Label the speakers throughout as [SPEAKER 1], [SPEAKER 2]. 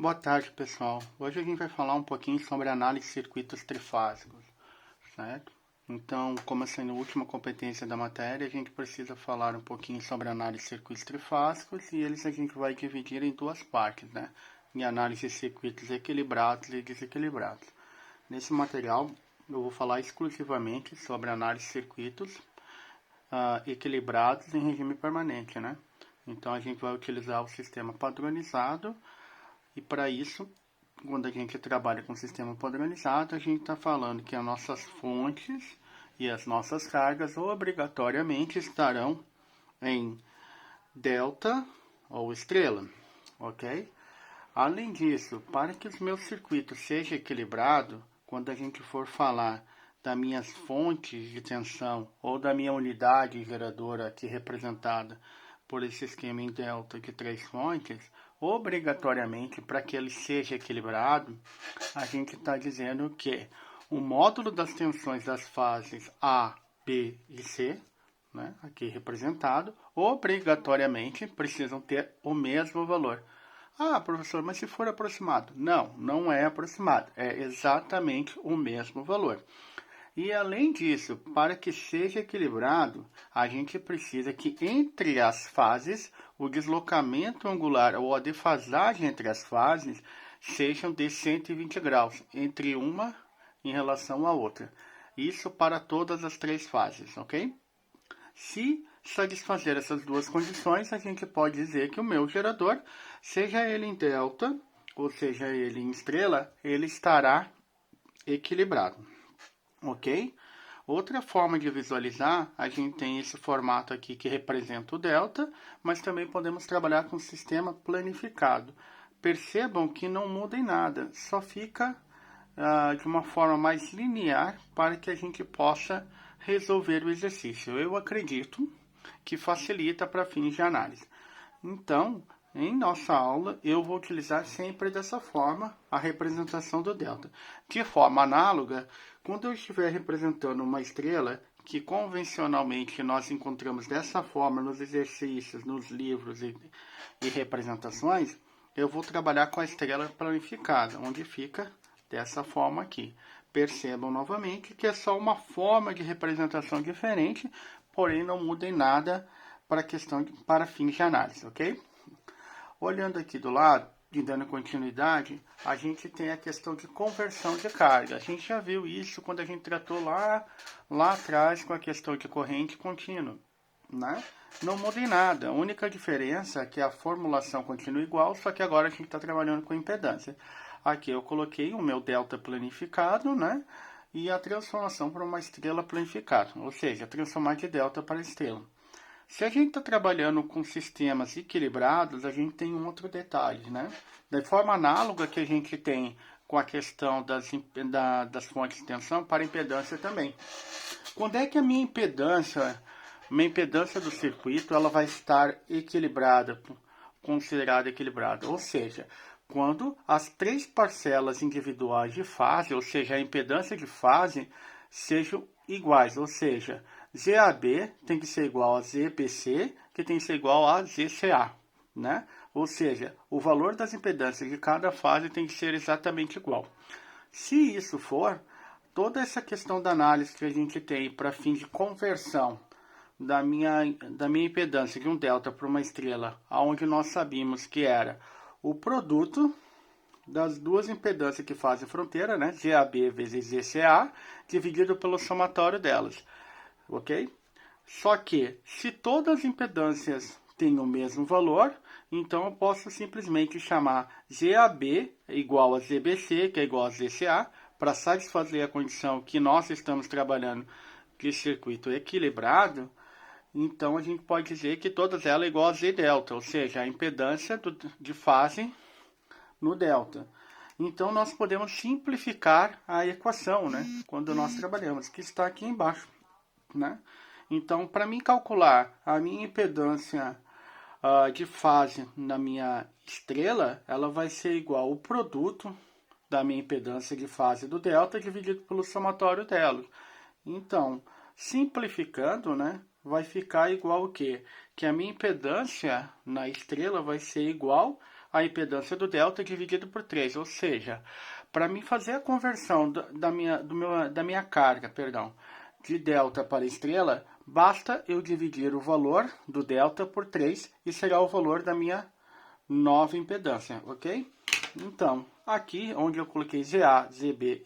[SPEAKER 1] Boa tarde, pessoal. Hoje a gente vai falar um pouquinho sobre análise de circuitos trifásicos, certo? Então, como sendo a última competência da matéria, a gente precisa falar um pouquinho sobre análise de circuitos trifásicos e eles a gente vai dividir em duas partes, né? Em análise de circuitos equilibrados e desequilibrados. Nesse material, eu vou falar exclusivamente sobre análise de circuitos equilibrados em regime permanente, né? Então, a gente vai utilizar o sistema padronizado e para isso, quando a gente trabalha com sistema padronizado, a gente está falando que as nossas fontes e as nossas cargas obrigatoriamente estarão em delta ou estrela, ok? Além disso, para que os meus circuitos sejam equilibrados, quando a gente for falar das minhas fontes de tensão ou da minha unidade geradora aqui representada por esse esquema em delta de três fontes, obrigatoriamente, para que ele seja equilibrado, a gente está dizendo que o módulo das tensões das fases A, B e C, né, aqui representado, obrigatoriamente precisam ter o mesmo valor. Ah, professor, mas se for aproximado? Não, não é aproximado, é exatamente o mesmo valor. E além disso, para que seja equilibrado, a gente precisa que entre as fases, o deslocamento angular ou a defasagem entre as fases sejam de 120 graus, entre uma em relação à outra. Isso para todas as três fases, ok? Se satisfazer essas duas condições, a gente pode dizer que o meu gerador, seja ele em delta ou seja ele em estrela, ele estará equilibrado, ok? Outra forma de visualizar, a gente tem esse formato aqui que representa o delta, mas também podemos trabalhar com o sistema planificado. Percebam que não muda em nada, só fica de uma forma mais linear para que a gente possa resolver o exercício. Eu acredito que facilita para fins de análise. Então, em nossa aula, eu vou utilizar sempre dessa forma a representação do delta. De forma análoga, quando eu estiver representando uma estrela, que convencionalmente nós encontramos dessa forma nos exercícios, nos livros e representações, eu vou trabalhar com a estrela planificada, onde fica dessa forma aqui. Percebam novamente que é só uma forma de representação diferente, porém não muda em nada para fins de análise, ok? Olhando aqui do lado e dando continuidade, a gente tem a questão de conversão de carga. A gente já viu isso quando a gente tratou lá atrás com a questão de corrente contínua, né? Não muda em nada. A única diferença é que a formulação continua igual, só que agora a gente está trabalhando com impedância. Aqui eu coloquei o meu delta planificado, né? E a transformação para uma estrela planificada, ou seja, transformar de delta para estrela. Se a gente está trabalhando com sistemas equilibrados, a gente tem um outro detalhe, né? Da forma análoga que a gente tem com a questão das fontes de tensão para impedância também. Quando é que a minha impedância do circuito, ela vai estar equilibrada, considerada equilibrada? Ou seja, quando as três parcelas individuais de fase, ou seja, a impedância de fase, sejam iguais, ou seja, ZAB tem que ser igual a ZBC, que tem que ser igual a ZCA, né? Ou seja, o valor das impedâncias de cada fase tem que ser exatamente igual. Se isso for, toda essa questão da análise que a gente tem para fins de conversão da minha impedância de um delta para uma estrela, onde nós sabíamos que era o produto das duas impedâncias que fazem fronteira, né? GAB vezes GCA, dividido pelo somatório delas, ok? Só que, se todas as impedâncias têm o mesmo valor, então eu posso simplesmente chamar GAB igual a ZBC, que é igual a ZCA, para satisfazer a condição que nós estamos trabalhando de circuito equilibrado. Então a gente pode dizer que todas elas é igual a Z delta, ou seja, a impedância de fase no delta. Então nós podemos simplificar a equação, né, quando nós trabalhamos, que está aqui embaixo, né? Então, para mim calcular a minha impedância de fase na minha estrela, ela vai ser igual ao produto da minha impedância de fase do delta dividido pelo somatório delas. Então, simplificando, né, vai ficar igual o quê? Que a minha impedância na estrela vai ser igual a impedância do delta dividido por 3. Ou seja, para mim fazer a conversão da minha carga, de delta para estrela, basta eu dividir o valor do delta por 3 e será o valor da minha nova impedância, ok? Então, aqui onde eu coloquei ZA, ZB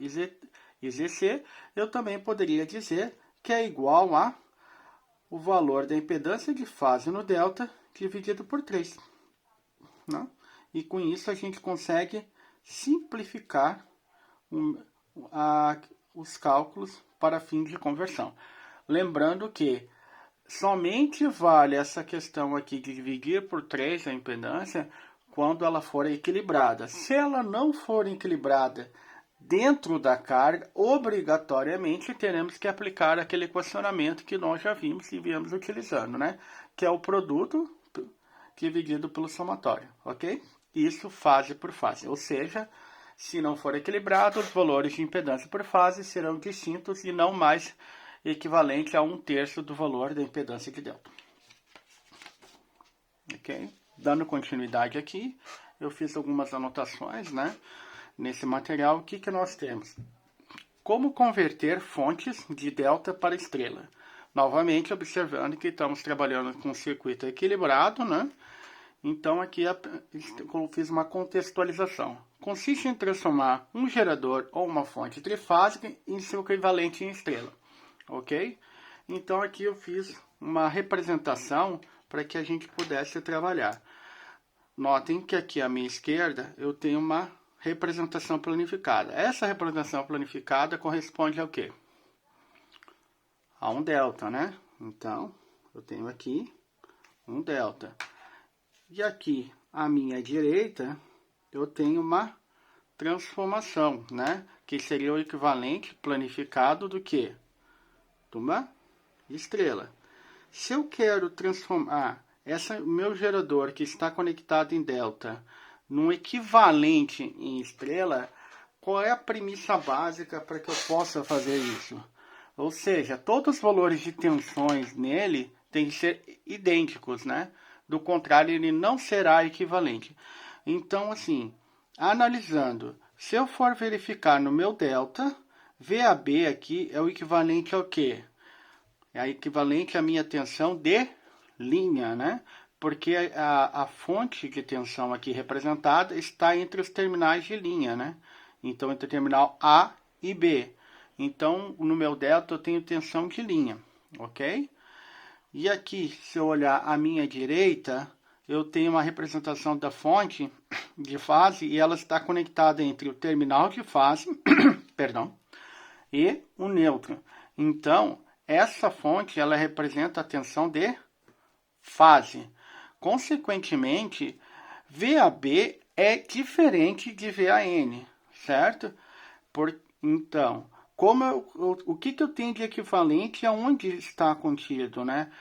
[SPEAKER 1] e ZC, eu também poderia dizer que é igual a o valor da impedância de fase no delta dividido por 3. Né? E com isso a gente consegue simplificar os cálculos para fins de conversão. Lembrando que somente vale essa questão aqui de dividir por 3 a impedância quando ela for equilibrada. Se ela não for equilibrada dentro da carga, obrigatoriamente teremos que aplicar aquele equacionamento que nós já vimos e viemos utilizando, né? Que é o produto dividido pelo somatório, ok? Isso fase por fase, ou seja, se não for equilibrado, os valores de impedância por fase serão distintos e não mais equivalente a 1/3 do valor da impedância de delta. Ok? Dando continuidade aqui, eu fiz algumas anotações, né? Nesse material, o que nós temos? Como converter fontes de delta para estrela? Novamente, observando que estamos trabalhando com um circuito equilibrado, né? Então, aqui eu fiz uma contextualização. Consiste em transformar um gerador ou uma fonte trifásica em seu equivalente em estrela. Ok? Então, aqui eu fiz uma representação para que a gente pudesse trabalhar. Notem que aqui à minha esquerda eu tenho uma representação planificada. Essa representação planificada corresponde ao quê? A um delta, né? Então, eu tenho aqui um delta. E aqui à minha direita eu tenho uma transformação, né? Que seria o equivalente planificado do quê? De uma estrela. Se eu quero transformar meu gerador que está conectado em delta num equivalente em estrela, qual é a premissa básica para que eu possa fazer isso? Ou seja, todos os valores de tensões nele têm que ser idênticos, né? Do contrário, ele não será equivalente. Então, assim, analisando, se eu for verificar no meu delta, VAB aqui é o equivalente ao quê? É equivalente à minha tensão de linha, né? Porque a fonte de tensão aqui representada está entre os terminais de linha, né? Então, entre o terminal A e B. Então, no meu delta eu tenho tensão de linha, ok? E aqui, se eu olhar à minha direita, eu tenho uma representação da fonte de fase e ela está conectada entre o terminal de fase, perdão, e o nêutron. Então, essa fonte ela representa a tensão de fase. Consequentemente, VAB é diferente de VAN, certo? Então, o que eu tenho de equivalente aonde está contido, né?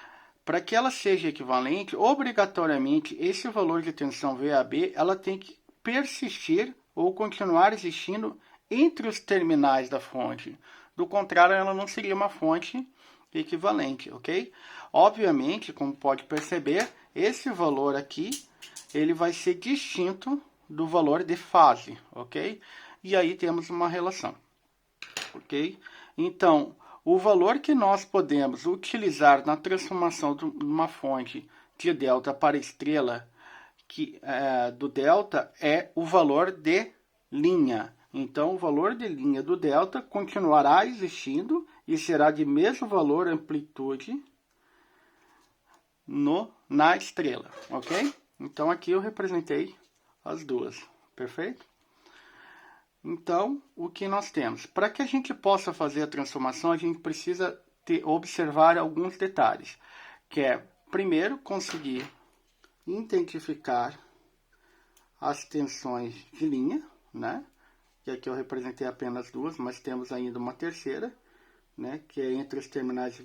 [SPEAKER 1] Para que ela seja equivalente, obrigatoriamente, esse valor de tensão VAB, ela tem que persistir ou continuar existindo entre os terminais da fonte. Do contrário, ela não seria uma fonte equivalente, ok? Obviamente, como pode perceber, esse valor aqui, ele vai ser distinto do valor de fase, ok? E aí temos uma relação, ok? Então, o valor que nós podemos utilizar na transformação de uma fonte de delta para estrela do delta é o valor de linha. Então, o valor de linha do delta continuará existindo e será de mesmo valor amplitude na estrela, ok? Então, aqui eu representei as duas, perfeito? Então, o que nós temos? Para que a gente possa fazer a transformação, a gente precisa observar alguns detalhes, que é, primeiro, conseguir identificar as tensões de linha, né? Que aqui eu representei apenas duas, mas temos ainda uma terceira, né? Que é entre os terminais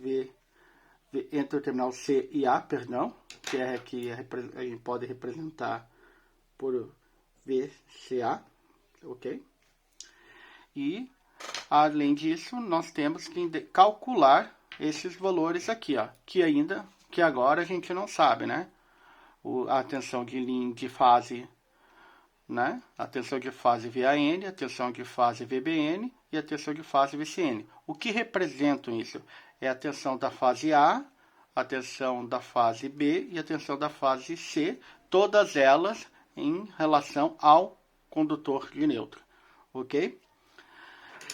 [SPEAKER 1] entre o terminal C e A, que é que a gente pode representar por VCA, ok? E, além disso, nós temos que calcular esses valores aqui, ó, que agora a gente não sabe, né? A tensão de linha de fase né? A tensão de fase VAN, a tensão de fase VBN e a tensão de fase VCN. O que representam isso? É a tensão da fase a tensão da fase B e a tensão da fase C, todas elas em relação ao condutor de nêutron, ok?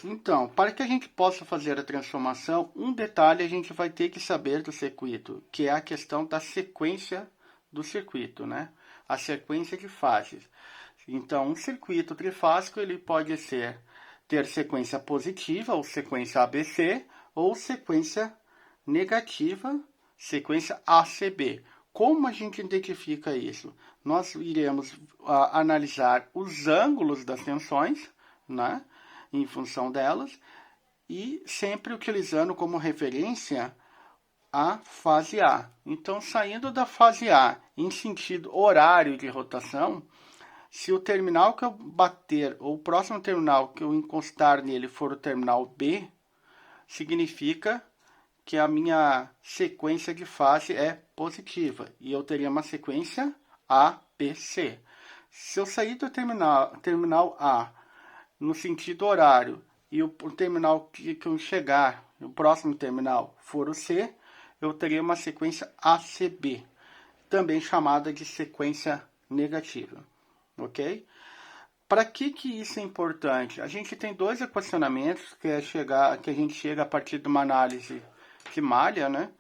[SPEAKER 1] Então, para que a gente possa fazer a transformação, um detalhe a gente vai ter que saber do circuito, que é a questão da sequência do circuito, né? A sequência de fases. Então, um circuito trifásico ele pode ter sequência positiva, ou sequência ABC, ou sequência negativa, sequência ACB. Como a gente identifica isso? Nós iremos analisar os ângulos das tensões, né, em função delas, e sempre utilizando como referência a fase A. Então, saindo da fase A em sentido horário de rotação, se o terminal que eu bater, ou o próximo terminal que eu encostar nele for o terminal B, significa que a minha sequência de fase é positiva. E eu teria uma sequência ABC. Se eu sair do terminal A no sentido horário e o terminal que eu chegar, o próximo terminal, for o C, eu teria uma sequência ACB, também chamada de sequência negativa. Ok? Para que isso é importante? A gente tem dois equacionamentos que a gente chega a partir de uma análise de malha, né?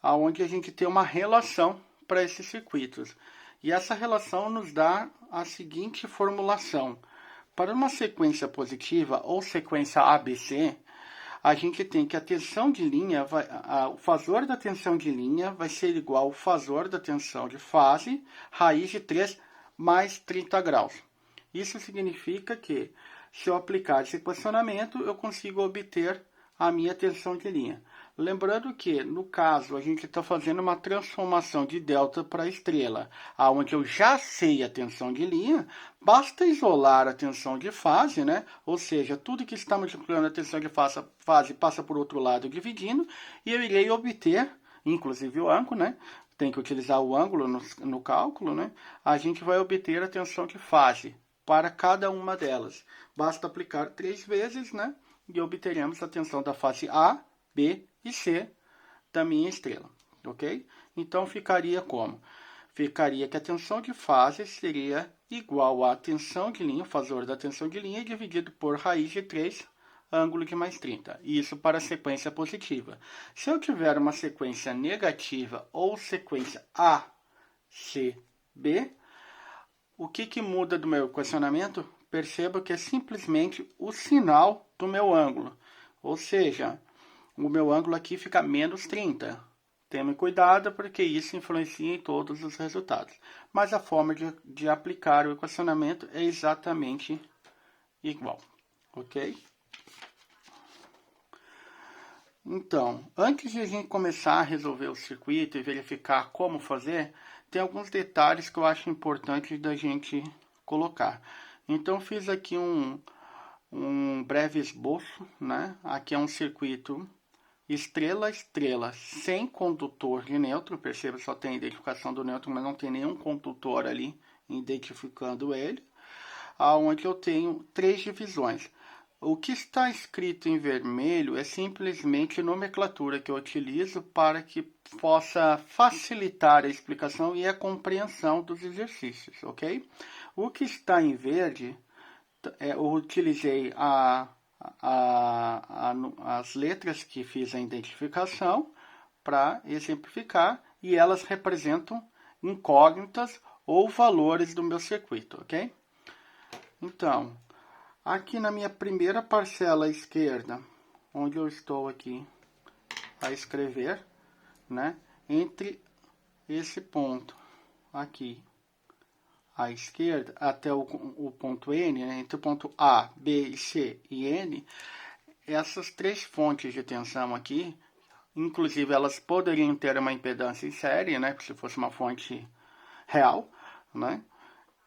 [SPEAKER 1] Onde a gente tem uma relação para esses circuitos. E essa relação nos dá a seguinte formulação. Para uma sequência positiva ou sequência ABC, a gente tem que a tensão de linha, o fasor da tensão de linha vai ser igual ao fasor da tensão de fase, raiz de 3 mais 30 graus. Isso significa que, se eu aplicar esse equacionamento, eu consigo obter a minha tensão de linha. Lembrando que, no caso, a gente está fazendo uma transformação de delta para estrela, onde eu já sei a tensão de linha, basta isolar a tensão de fase, né? Ou seja, tudo que está multiplicando a tensão de fase passa por outro lado dividindo, e eu irei obter, inclusive o ângulo, né? Tem que utilizar o ângulo no cálculo, né? A gente vai obter a tensão de fase para cada uma delas. Basta aplicar 3 vezes, né? E obteremos a tensão da fase A, B e C da minha estrela, ok? Então, ficaria como? Ficaria que a tensão de fase seria igual à tensão de linha, o fasor da tensão de linha, dividido por raiz de 3, ângulo de mais 30. Isso para a sequência positiva. Se eu tiver uma sequência negativa ou sequência A, C, B, o que muda do meu equacionamento? Perceba que é simplesmente o sinal do meu ângulo. Ou seja, o meu ângulo aqui fica menos 30. Tome cuidado porque isso influencia em todos os resultados. Mas a forma de aplicar o equacionamento é exatamente igual. Ok? Então, antes de a gente começar a resolver o circuito e verificar como fazer, tem alguns detalhes que eu acho importante da gente colocar. Então, fiz aqui um breve esboço, né? Aqui é um circuito estrela-estrela, sem condutor de nêutron. Perceba, só tem identificação do nêutron, mas não tem nenhum condutor ali identificando ele. Onde eu tenho 3 divisões. O que está escrito em vermelho é simplesmente nomenclatura que eu utilizo para que possa facilitar a explicação e a compreensão dos exercícios, ok? O que está em verde, eu utilizei as letras que fiz a identificação para exemplificar e elas representam incógnitas ou valores do meu circuito, ok? Então, aqui na minha primeira parcela à esquerda, onde eu estou aqui a escrever, né, entre esse ponto aqui à esquerda até o ponto N, né, entre o ponto A, B, C e N, essas 3 fontes de tensão aqui, inclusive elas poderiam ter uma impedância em série, né, se fosse uma fonte real, né,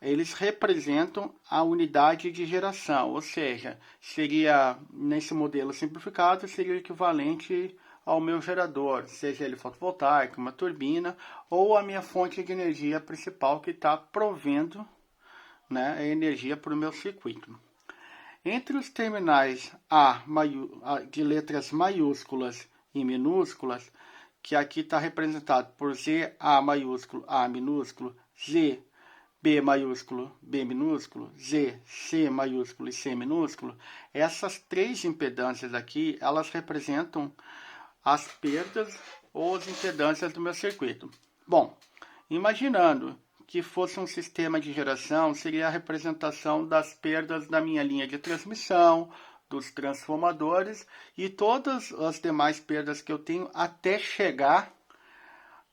[SPEAKER 1] eles representam a unidade de geração, ou seja, seria, nesse modelo simplificado, seria o equivalente ao meu gerador, seja ele fotovoltaico, uma turbina, ou a minha fonte de energia principal que está provendo, né, a energia para o meu circuito. Entre os terminais de letras maiúsculas e minúsculas, que aqui está representado por ZA maiúsculo, A minúsculo, Z, B maiúsculo, B minúsculo, Z, C maiúsculo e C minúsculo, essas três impedâncias aqui, elas representam as perdas ou as impedâncias do meu circuito. Bom, imaginando que fosse um sistema de geração, seria a representação das perdas da minha linha de transmissão, dos transformadores e todas as demais perdas que eu tenho até chegar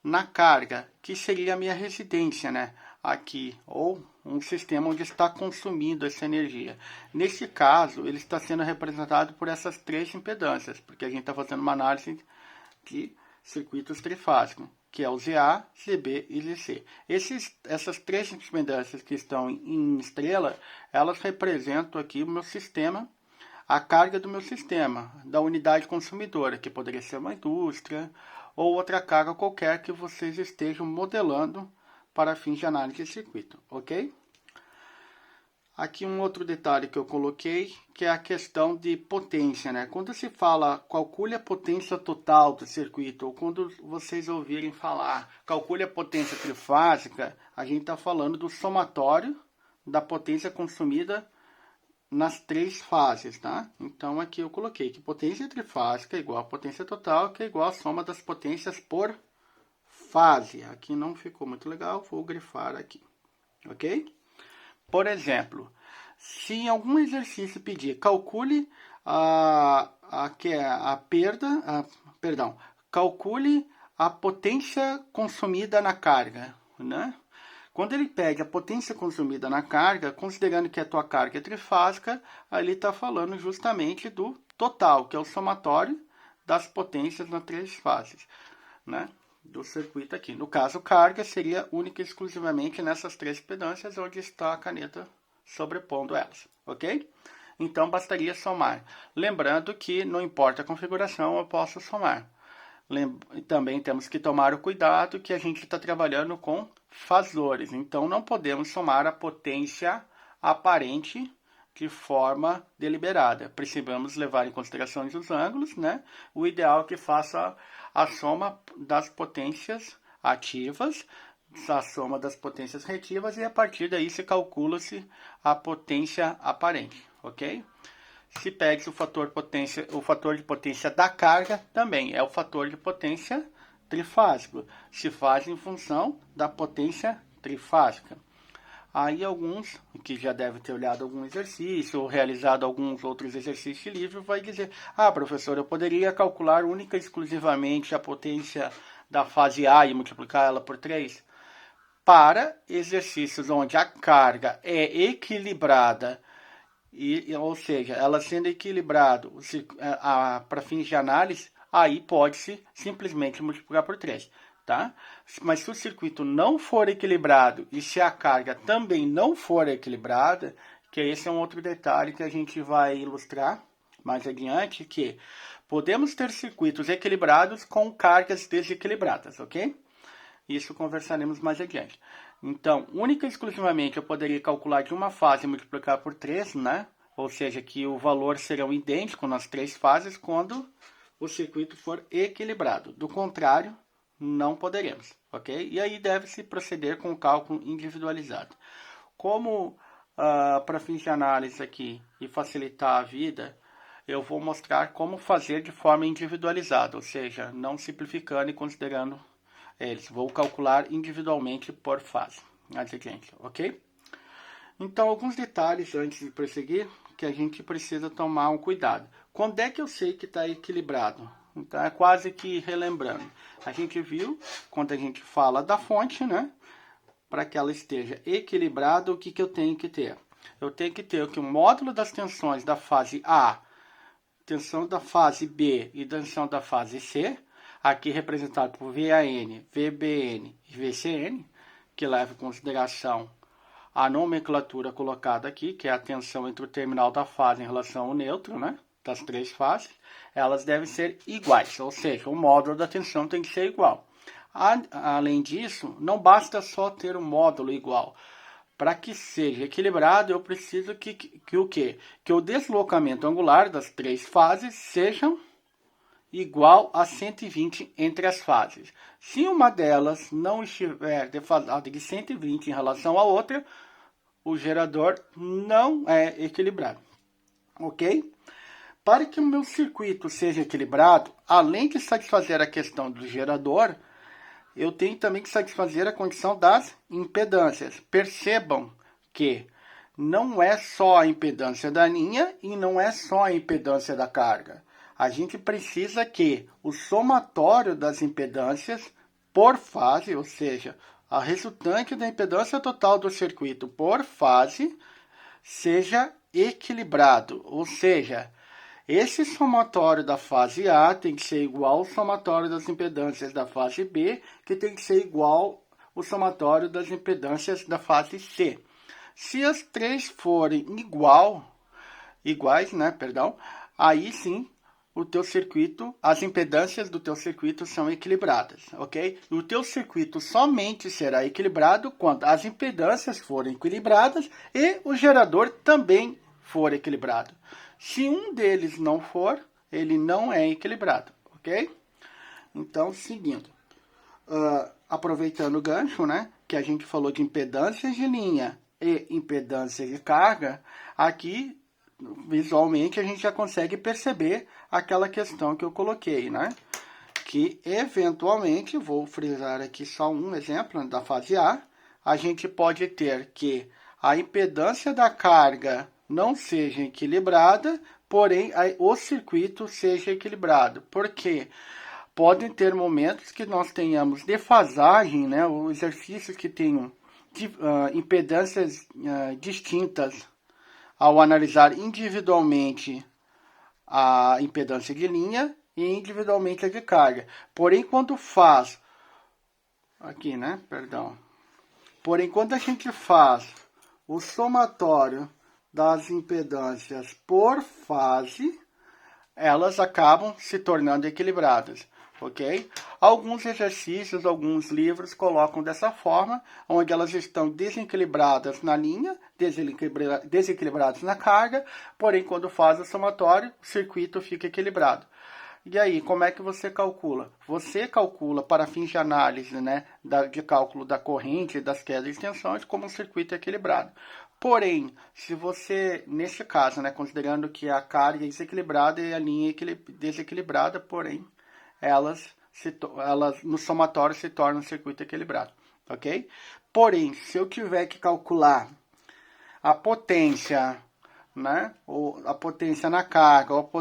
[SPEAKER 1] na carga, que seria a minha residência, né? Aqui, ou um sistema onde está consumindo essa energia. Nesse caso, ele está sendo representado por essas três impedâncias, porque a gente está fazendo uma análise de circuitos trifásicos, que é o ZA, ZB e ZC. Essas três impedâncias que estão em estrela, elas representam aqui o meu sistema, a carga do meu sistema, da unidade consumidora, que poderia ser uma indústria ou outra carga qualquer que vocês estejam modelando para fins de análise de circuito, ok? Aqui um outro detalhe que eu coloquei, que é a questão de potência, né? Quando se fala calcule a potência total do circuito, ou quando vocês ouvirem falar calcule a potência trifásica, a gente está falando do somatório da potência consumida nas três fases, tá? Então aqui eu coloquei que potência trifásica é igual a potência total, que é igual a soma das potências por fase. Aqui não ficou muito legal, vou grifar aqui, ok? Por exemplo, se em algum exercício pedir calcule calcule a potência consumida na carga, né? Quando ele pede a potência consumida na carga, considerando que a tua carga é trifásica, aí ele está falando justamente do total, que é o somatório das potências nas três fases, né, do circuito aqui. No caso, carga seria única e exclusivamente nessas três impedâncias, onde está a caneta sobrepondo elas, ok? Então, bastaria somar. Lembrando que não importa a configuração, eu posso somar. Também temos que tomar o cuidado que a gente está trabalhando com fasores. Então, não podemos somar a potência aparente de forma deliberada. Precisamos levar em consideração os ângulos, né? O ideal é que faça a soma das potências ativas, a soma das potências reativas, e a partir daí se calcula-se a potência aparente, ok? Se pede o fator de potência da carga, também é o fator de potência trifásico. Se faz em função da potência trifásica. Aí alguns, que já devem ter olhado algum exercício ou realizado alguns outros exercícios de livro, vai dizer, professor, eu poderia calcular única e exclusivamente a potência da fase A e multiplicar ela por 3? Para exercícios onde a carga é equilibrada, ou seja, ela sendo equilibrado para fins de análise, aí pode-se simplesmente multiplicar por 3, tá? Mas se o circuito não for equilibrado e se a carga também não for equilibrada, que esse é um outro detalhe que a gente vai ilustrar mais adiante, que podemos ter circuitos equilibrados com cargas desequilibradas, ok? Isso conversaremos mais adiante. Então, única e exclusivamente eu poderia calcular de uma fase e multiplicar por 3, né? Ou seja, que o valor serão idênticos nas três fases quando o circuito for equilibrado. Do contrário, não poderemos, ok? E aí deve-se proceder com o cálculo individualizado. Como para fins de análise aqui e facilitar a vida, eu vou mostrar como fazer de forma individualizada, ou seja, não simplificando e considerando eles. Vou calcular individualmente por fase, ok? Então, alguns detalhes antes de prosseguir que a gente precisa tomar um cuidado. Quando é que eu sei que está equilibrado? Então, é quase que relembrando. A gente viu, quando a gente fala da fonte, né? Para que ela esteja equilibrada, o que eu tenho que ter? Eu tenho que ter que o módulo das tensões da fase A, tensão da fase B e tensão da fase C, aqui representado por VAN, VBN e VCN, que leva em consideração a nomenclatura colocada aqui, que é a tensão entre o terminal da fase em relação ao neutro, né, das três fases, elas devem ser iguais, ou seja, o módulo da tensão tem que ser igual. Além disso, não basta só ter um módulo igual. para que seja equilibrado, eu preciso que o quê? Que o deslocamento angular das três fases sejam igual a 120 entre as fases. Se uma delas não estiver defasada de 120 em relação à outra, o gerador não é equilibrado, ok? Para que o meu circuito seja equilibrado, além de satisfazer a questão do gerador, eu tenho também que satisfazer a condição das impedâncias. Percebam que não é só a impedância da linha e não é só a impedância da carga. A gente precisa que o somatório das impedâncias por fase, ou seja, a resultante da impedância total do circuito por fase, seja equilibrado. Ou seja, esse somatório da fase A tem que ser igual ao somatório das impedâncias da fase B, que tem que ser igual ao somatório das impedâncias da fase C. Se as três forem iguais, aí sim o teu circuito, as impedâncias do teu circuito são equilibradas, ok? O teu circuito somente será equilibrado quando as impedâncias forem equilibradas e o gerador também for equilibrado. Se um deles não for, ele não é equilibrado, ok? Então, seguindo. Aproveitando o gancho, né? Que a gente falou de impedâncias de linha e impedâncias de carga, aqui, visualmente, a gente já consegue perceber aquela questão que eu coloquei, né? Que, eventualmente, vou frisar aqui só um exemplo da fase A gente pode ter que a impedância da carga não seja equilibrada, porém o circuito seja equilibrado. Por quê? Podem ter momentos que nós tenhamos defasagem, né? Os exercícios que tenham impedâncias distintas ao analisar individualmente a impedância de linha e individualmente a de carga. Porém, quando faz... Aqui, né? Perdão. Porém, quando a gente faz o somatório das impedâncias por fase, elas acabam se tornando equilibradas, ok? Alguns exercícios, alguns livros colocam dessa forma, onde elas estão desequilibradas na linha, desequilibradas na carga, porém, quando faz o somatório, o circuito fica equilibrado. E aí, como é que você calcula? Você calcula, para fins de análise, né, de cálculo da corrente, das quedas e tensões, como um circuito equilibrado. Porém, se você, nesse caso, né, considerando que a carga é desequilibrada e a linha é desequilibrada, porém, elas no somatório se tornam um circuito equilibrado, ok? Porém, se eu tiver que calcular a potência, né, ou a potência na carga, ou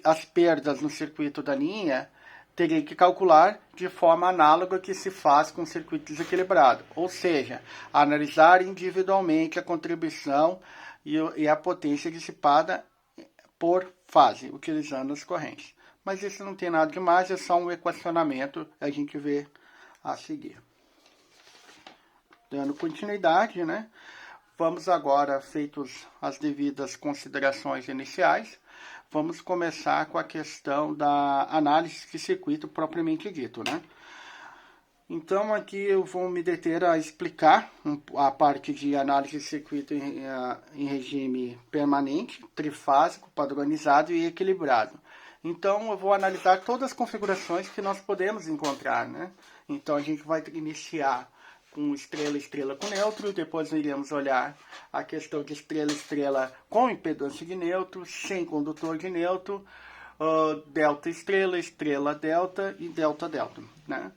[SPEAKER 1] as perdas no circuito da linha, teria que calcular de forma análoga que se faz com o circuito desequilibrado. Ou seja, analisar individualmente a contribuição e a potência dissipada por fase, utilizando as correntes. Mas isso não tem nada demais, é só um equacionamento, a gente vê a seguir. Dando continuidade, né? Vamos agora, feitas as devidas considerações iniciais, vamos começar com a questão da análise de circuito propriamente dito, né? Então, aqui eu vou me deter a explicar a parte de análise de circuito em regime permanente, trifásico, padronizado e equilibrado. Então, eu vou analisar todas as configurações que nós podemos encontrar, né? Então, a gente vai iniciar com estrela com neutro, depois iremos olhar a questão de estrela com impedância de neutro, sem condutor de neutro, delta delta e delta, né?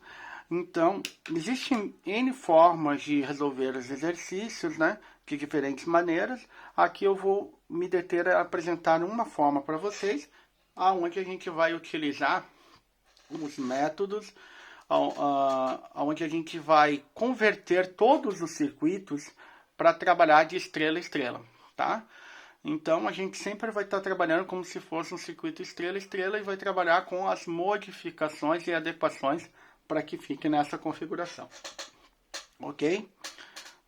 [SPEAKER 1] Então, existem N formas de resolver os exercícios, né, de diferentes maneiras. Aqui eu vou me deter a apresentar uma forma para vocês, onde a gente vai utilizar os métodos, onde a gente vai converter todos os circuitos para trabalhar de estrela a estrela, tá? Então, a gente sempre vai estar trabalhando como se fosse um circuito estrela a estrela e vai trabalhar com as modificações e adequações para que fique nessa configuração, ok?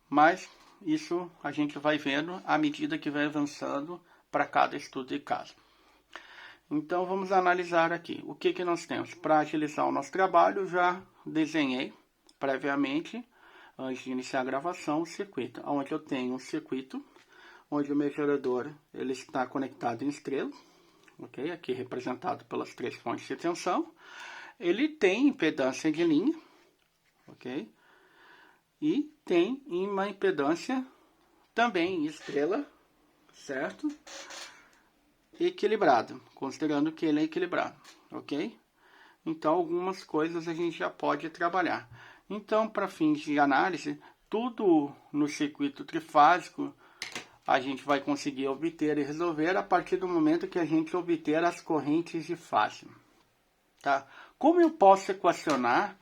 [SPEAKER 1] Mas isso a gente vai vendo à medida que vai avançando para cada estudo de caso. Então, vamos analisar aqui. O que nós temos? Para agilizar o nosso trabalho, já desenhei previamente antes de iniciar a gravação, o circuito, onde eu tenho um circuito, onde o meu gerador ele está conectado em estrela, ok? Aqui representado pelas 3 fontes de tensão. Ele tem impedância de linha, ok? E tem uma impedância também em estrela, certo? Equilibrado, considerando que ele é equilibrado, ok? Então, algumas coisas a gente já pode trabalhar. Então, para fins de análise, tudo no circuito trifásico a gente vai conseguir obter e resolver a partir do momento que a gente obter as correntes de fase. Tá? Como eu posso equacionar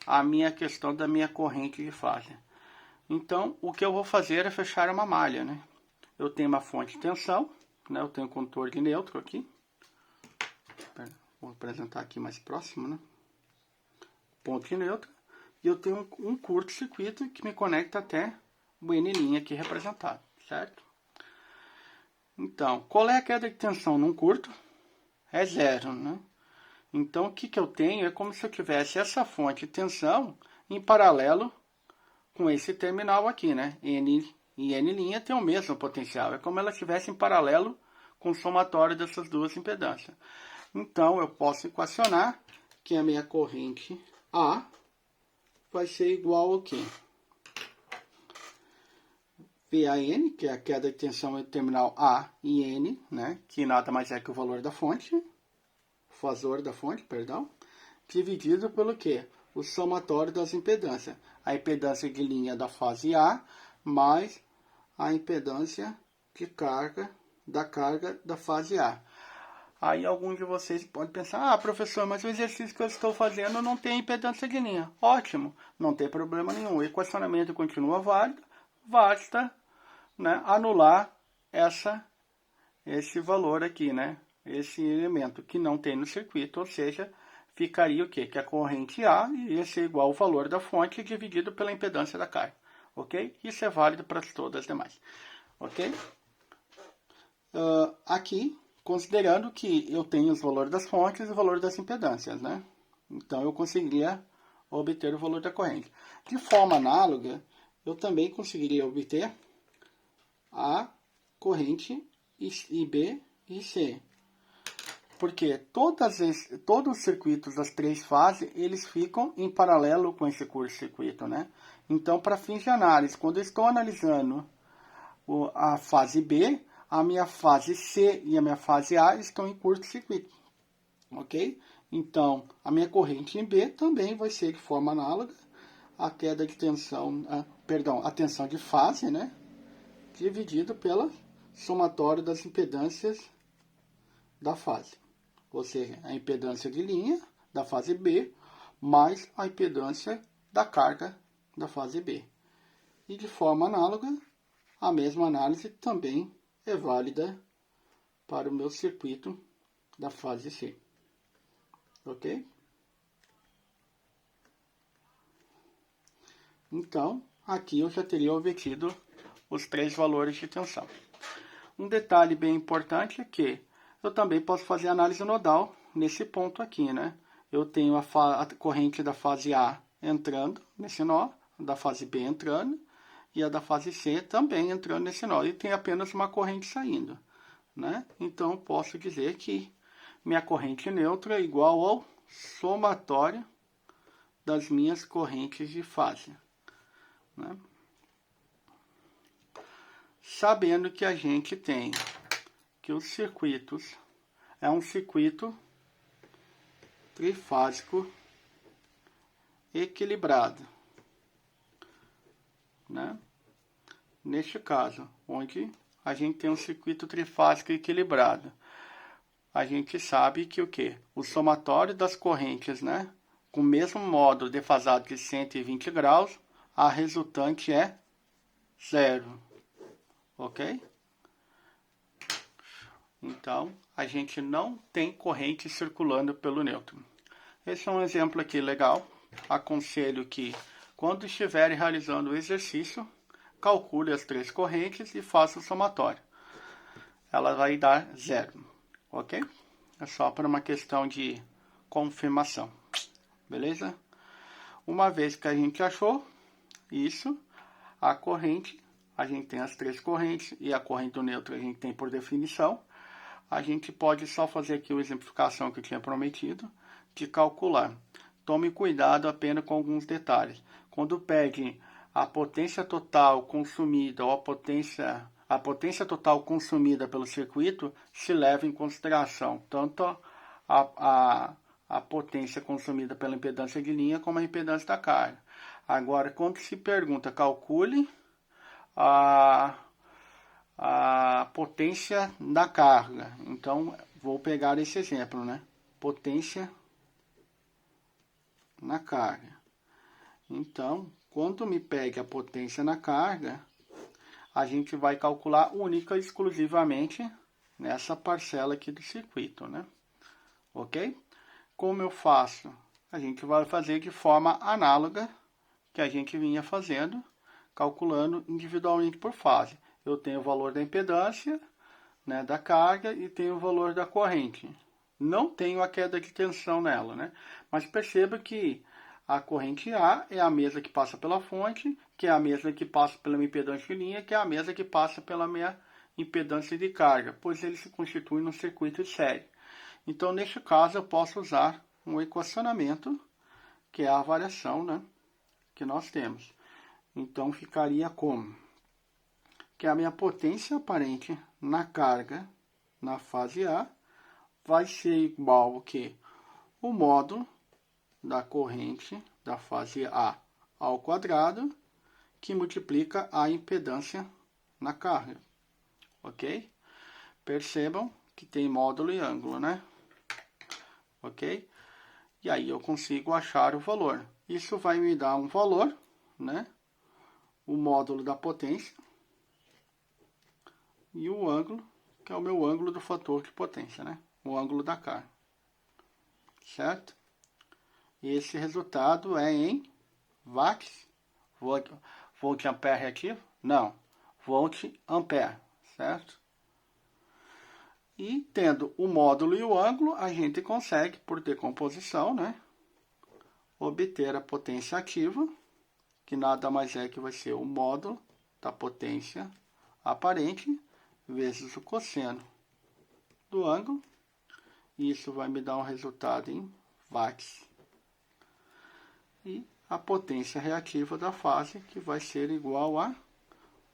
[SPEAKER 1] a minha questão da minha corrente de fase? Então, o que eu vou fazer é fechar uma malha, né? Eu tenho uma fonte de tensão, né? Eu tenho um contorno de neutro aqui. Vou apresentar aqui mais próximo, né? Ponto de neutro. E eu tenho um curto-circuito que me conecta até o N' aqui representado, certo? Então, qual é a queda de tensão num curto? É 0, né? Então, o que eu tenho é como se eu tivesse essa fonte de tensão em paralelo com esse terminal aqui, né? N e N' tem o mesmo potencial. É como ela estivesse em paralelo com o somatório dessas duas impedâncias. Então, eu posso equacionar que a minha corrente A vai ser igual ao quê? VAN, que é a queda de tensão entre o terminal A e N, né? Que nada mais é que o valor da fonte, o fasor da fonte, perdão, dividido pelo quê? O somatório das impedâncias. A impedância de linha da fase A mais a impedância de carga da fase A. Aí alguns de vocês podem pensar, professor, mas o exercício que eu estou fazendo não tem impedância de linha. Ótimo, não tem problema nenhum. O equacionamento continua válido, basta, né, anular esse valor aqui, né? Esse elemento que não tem no circuito, ou seja, ficaria o quê? Que a corrente A ia ser igual ao valor da fonte dividido pela impedância da carga, ok? Isso é válido para todas as demais, ok? Aqui, considerando que eu tenho os valores das fontes e o valor das impedâncias, né? Então, eu conseguiria obter o valor da corrente. De forma análoga, eu também conseguiria obter a corrente IB e C. Porque todos os circuitos das 3 fases, eles ficam em paralelo com esse curto-circuito, né? Então, para fins de análise, quando eu estou analisando a fase B, a minha fase C e a minha fase A estão em curto-circuito, ok? Então, a minha corrente em B também vai ser de forma análoga a queda de tensão, a tensão de fase, né? Dividido pelo somatório das impedâncias da fase. Ou seja, a impedância de linha da fase B mais a impedância da carga da fase B. E de forma análoga, a mesma análise também é válida para o meu circuito da fase C. Ok? Então, aqui eu já teria obtido os 3 valores de tensão. Um detalhe bem importante é que eu também posso fazer análise nodal nesse ponto aqui, né? Eu tenho a corrente da fase A entrando nesse nó, da fase B entrando, e a da fase C também entrando nesse nó, e tem apenas uma corrente saindo, né? Então, posso dizer que minha corrente neutra é igual ao somatório das minhas correntes de fase, né? Sabendo que a gente tem que os circuitos é um circuito trifásico equilibrado, né? Neste caso, onde a gente tem um circuito trifásico equilibrado, a gente sabe que o quê? O somatório das correntes, né? Com o mesmo módulo defasado de 120 graus, a resultante é 0, ok? Então, a gente não tem corrente circulando pelo nêutron. Esse é um exemplo aqui legal. Aconselho que, quando estiver realizando o exercício, calcule as 3 correntes e faça o somatório. Ela vai dar 0, ok? É só para uma questão de confirmação, beleza? Uma vez que a gente achou, isso, a corrente, a gente tem as três correntes, e a corrente do neutro a gente tem por definição. A gente pode só fazer aqui a exemplificação que eu tinha prometido, de calcular. Tome cuidado apenas com alguns detalhes. Quando pede a potência total consumida ou a potência total consumida pelo circuito, se leva em consideração tanto a potência consumida pela impedância de linha como a impedância da carga. Agora, quando se pergunta, calcule a potência da carga. Então, vou pegar esse exemplo, né? Potência na carga. Então, quando me pede a potência na carga, a gente vai calcular única e exclusivamente nessa parcela aqui do circuito, né? Ok? Como eu faço? A gente vai fazer de forma análoga que a gente vinha fazendo, calculando individualmente por fase. Eu tenho o valor da impedância, né, da carga, e tenho o valor da corrente. Não tenho a queda de tensão nela, né? Mas perceba que a corrente A é a mesma que passa pela fonte, que é a mesma que passa pela minha impedância de linha, que é a mesma que passa pela minha impedância de carga, pois eles se constituem num circuito de série. Então, neste caso, eu posso usar um equacionamento, que é a variação, né, que nós temos. Então, ficaria como? Que a minha potência aparente na carga, na fase A, vai ser igual ao que? O módulo da corrente da fase A ao quadrado, que multiplica a impedância na carga. Ok? Percebam que tem módulo e ângulo, né? Ok? E aí eu consigo achar o valor. Isso vai me dar um valor, né? O módulo da potência e o ângulo, que é o meu ângulo do fator de potência, né? O ângulo da carga. Certo? E esse resultado é em watts, volt ampere reativo? Não, volt ampere, certo? E tendo o módulo e o ângulo, a gente consegue, por decomposição, né, obter a potência ativa, que nada mais é que vai ser o módulo da potência aparente vezes o cosseno do ângulo. E isso vai me dar um resultado em watts. E a potência reativa da fase, que vai ser igual a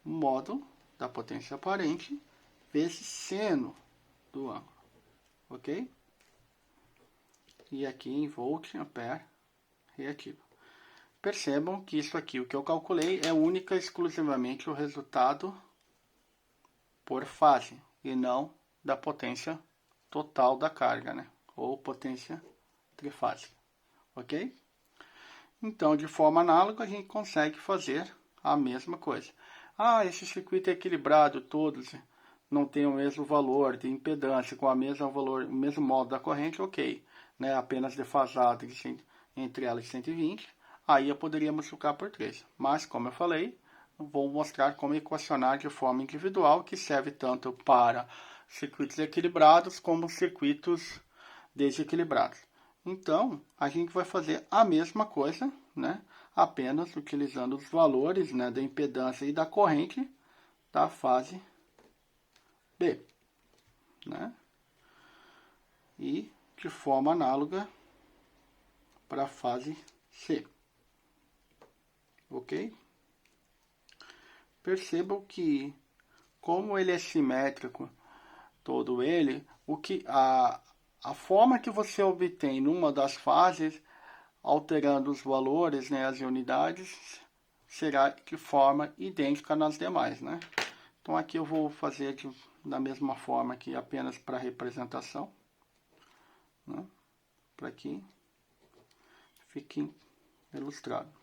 [SPEAKER 1] módulo da potência aparente vezes seno do ângulo. Ok? E aqui em volt ampere reativo. Percebam que isso aqui, o que eu calculei, é única e exclusivamente o resultado por fase, e não da potência total da carga, né? Ou potência trifásica. Ok? Então, de forma análoga, a gente consegue fazer a mesma coisa. Ah, esse circuito é equilibrado, todos não tem o mesmo valor de impedância, com o mesmo modo da corrente, ok. Né? Apenas defasado entre elas de 120, aí eu poderia multiplicar por 3. Mas, como eu falei, vou mostrar como equacionar de forma individual, que serve tanto para circuitos equilibrados como circuitos desequilibrados. Então, a gente vai fazer a mesma coisa, né? Apenas utilizando os valores, né, da impedância e da corrente da fase B, né? E de forma análoga para a fase C. Ok? Percebam que, como ele é simétrico, todo ele, a forma que você obtém numa das fases, alterando os valores, né, as unidades, será de forma idêntica nas demais, né? Então aqui eu vou fazer da mesma forma aqui, apenas para representação, né? Para que fique ilustrado.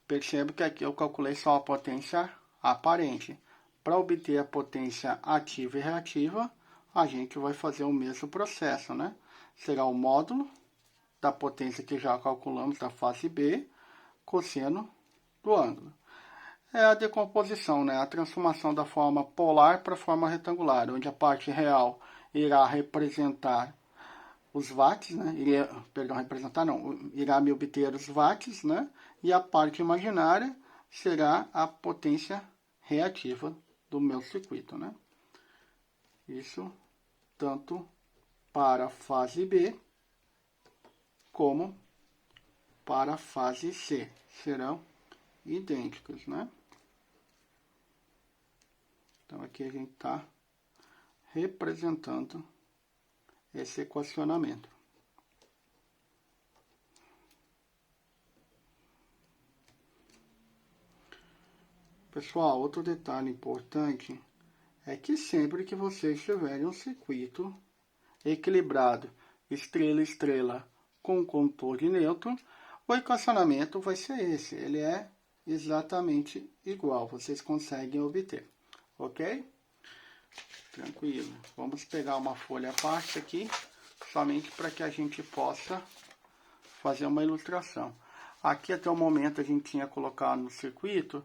[SPEAKER 1] Percebo que aqui eu calculei só a potência aparente. Para obter a potência ativa e reativa, a gente vai fazer o mesmo processo, né? Será o módulo da potência que já calculamos da fase B, cosseno do ângulo. é a decomposição, né? A transformação da forma polar para a forma retangular, onde a parte real irá representar os watts, né? Irá me obter os watts, né? E a parte imaginária será a potência reativa do meu circuito, né? Isso tanto para a fase B como para a fase C. Serão idênticos, né? Então aqui a gente está representando esse equacionamento. Pessoal, outro detalhe importante é que sempre que vocês tiverem um circuito equilibrado, estrela-estrela, com contorno neutro, o equacionamento vai ser esse. Ele é exatamente igual, vocês conseguem obter, ok? Tranquilo. Vamos pegar uma folha à parte aqui, somente para que a gente possa fazer uma ilustração. Aqui até o momento a gente tinha colocado no circuito,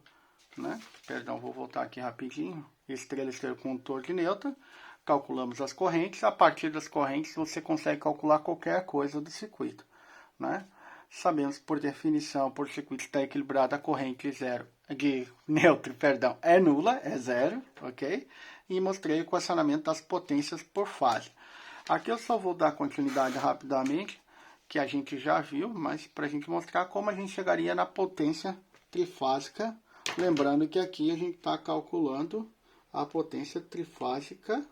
[SPEAKER 1] né? Perdão, vou voltar aqui rapidinho. Estrela com torque neutra. Calculamos as correntes. A partir das correntes você consegue calcular qualquer coisa do circuito, né? Sabemos por definição, por circuito estar equilibrado, a corrente de neutro, perdão, é nula, é zero, ok? E mostrei o equacionamento das potências por fase. Aqui eu só vou dar continuidade rapidamente, que a gente já viu, mas para a gente mostrar como a gente chegaria na potência trifásica. Lembrando que aqui a gente está calculando a potência trifásica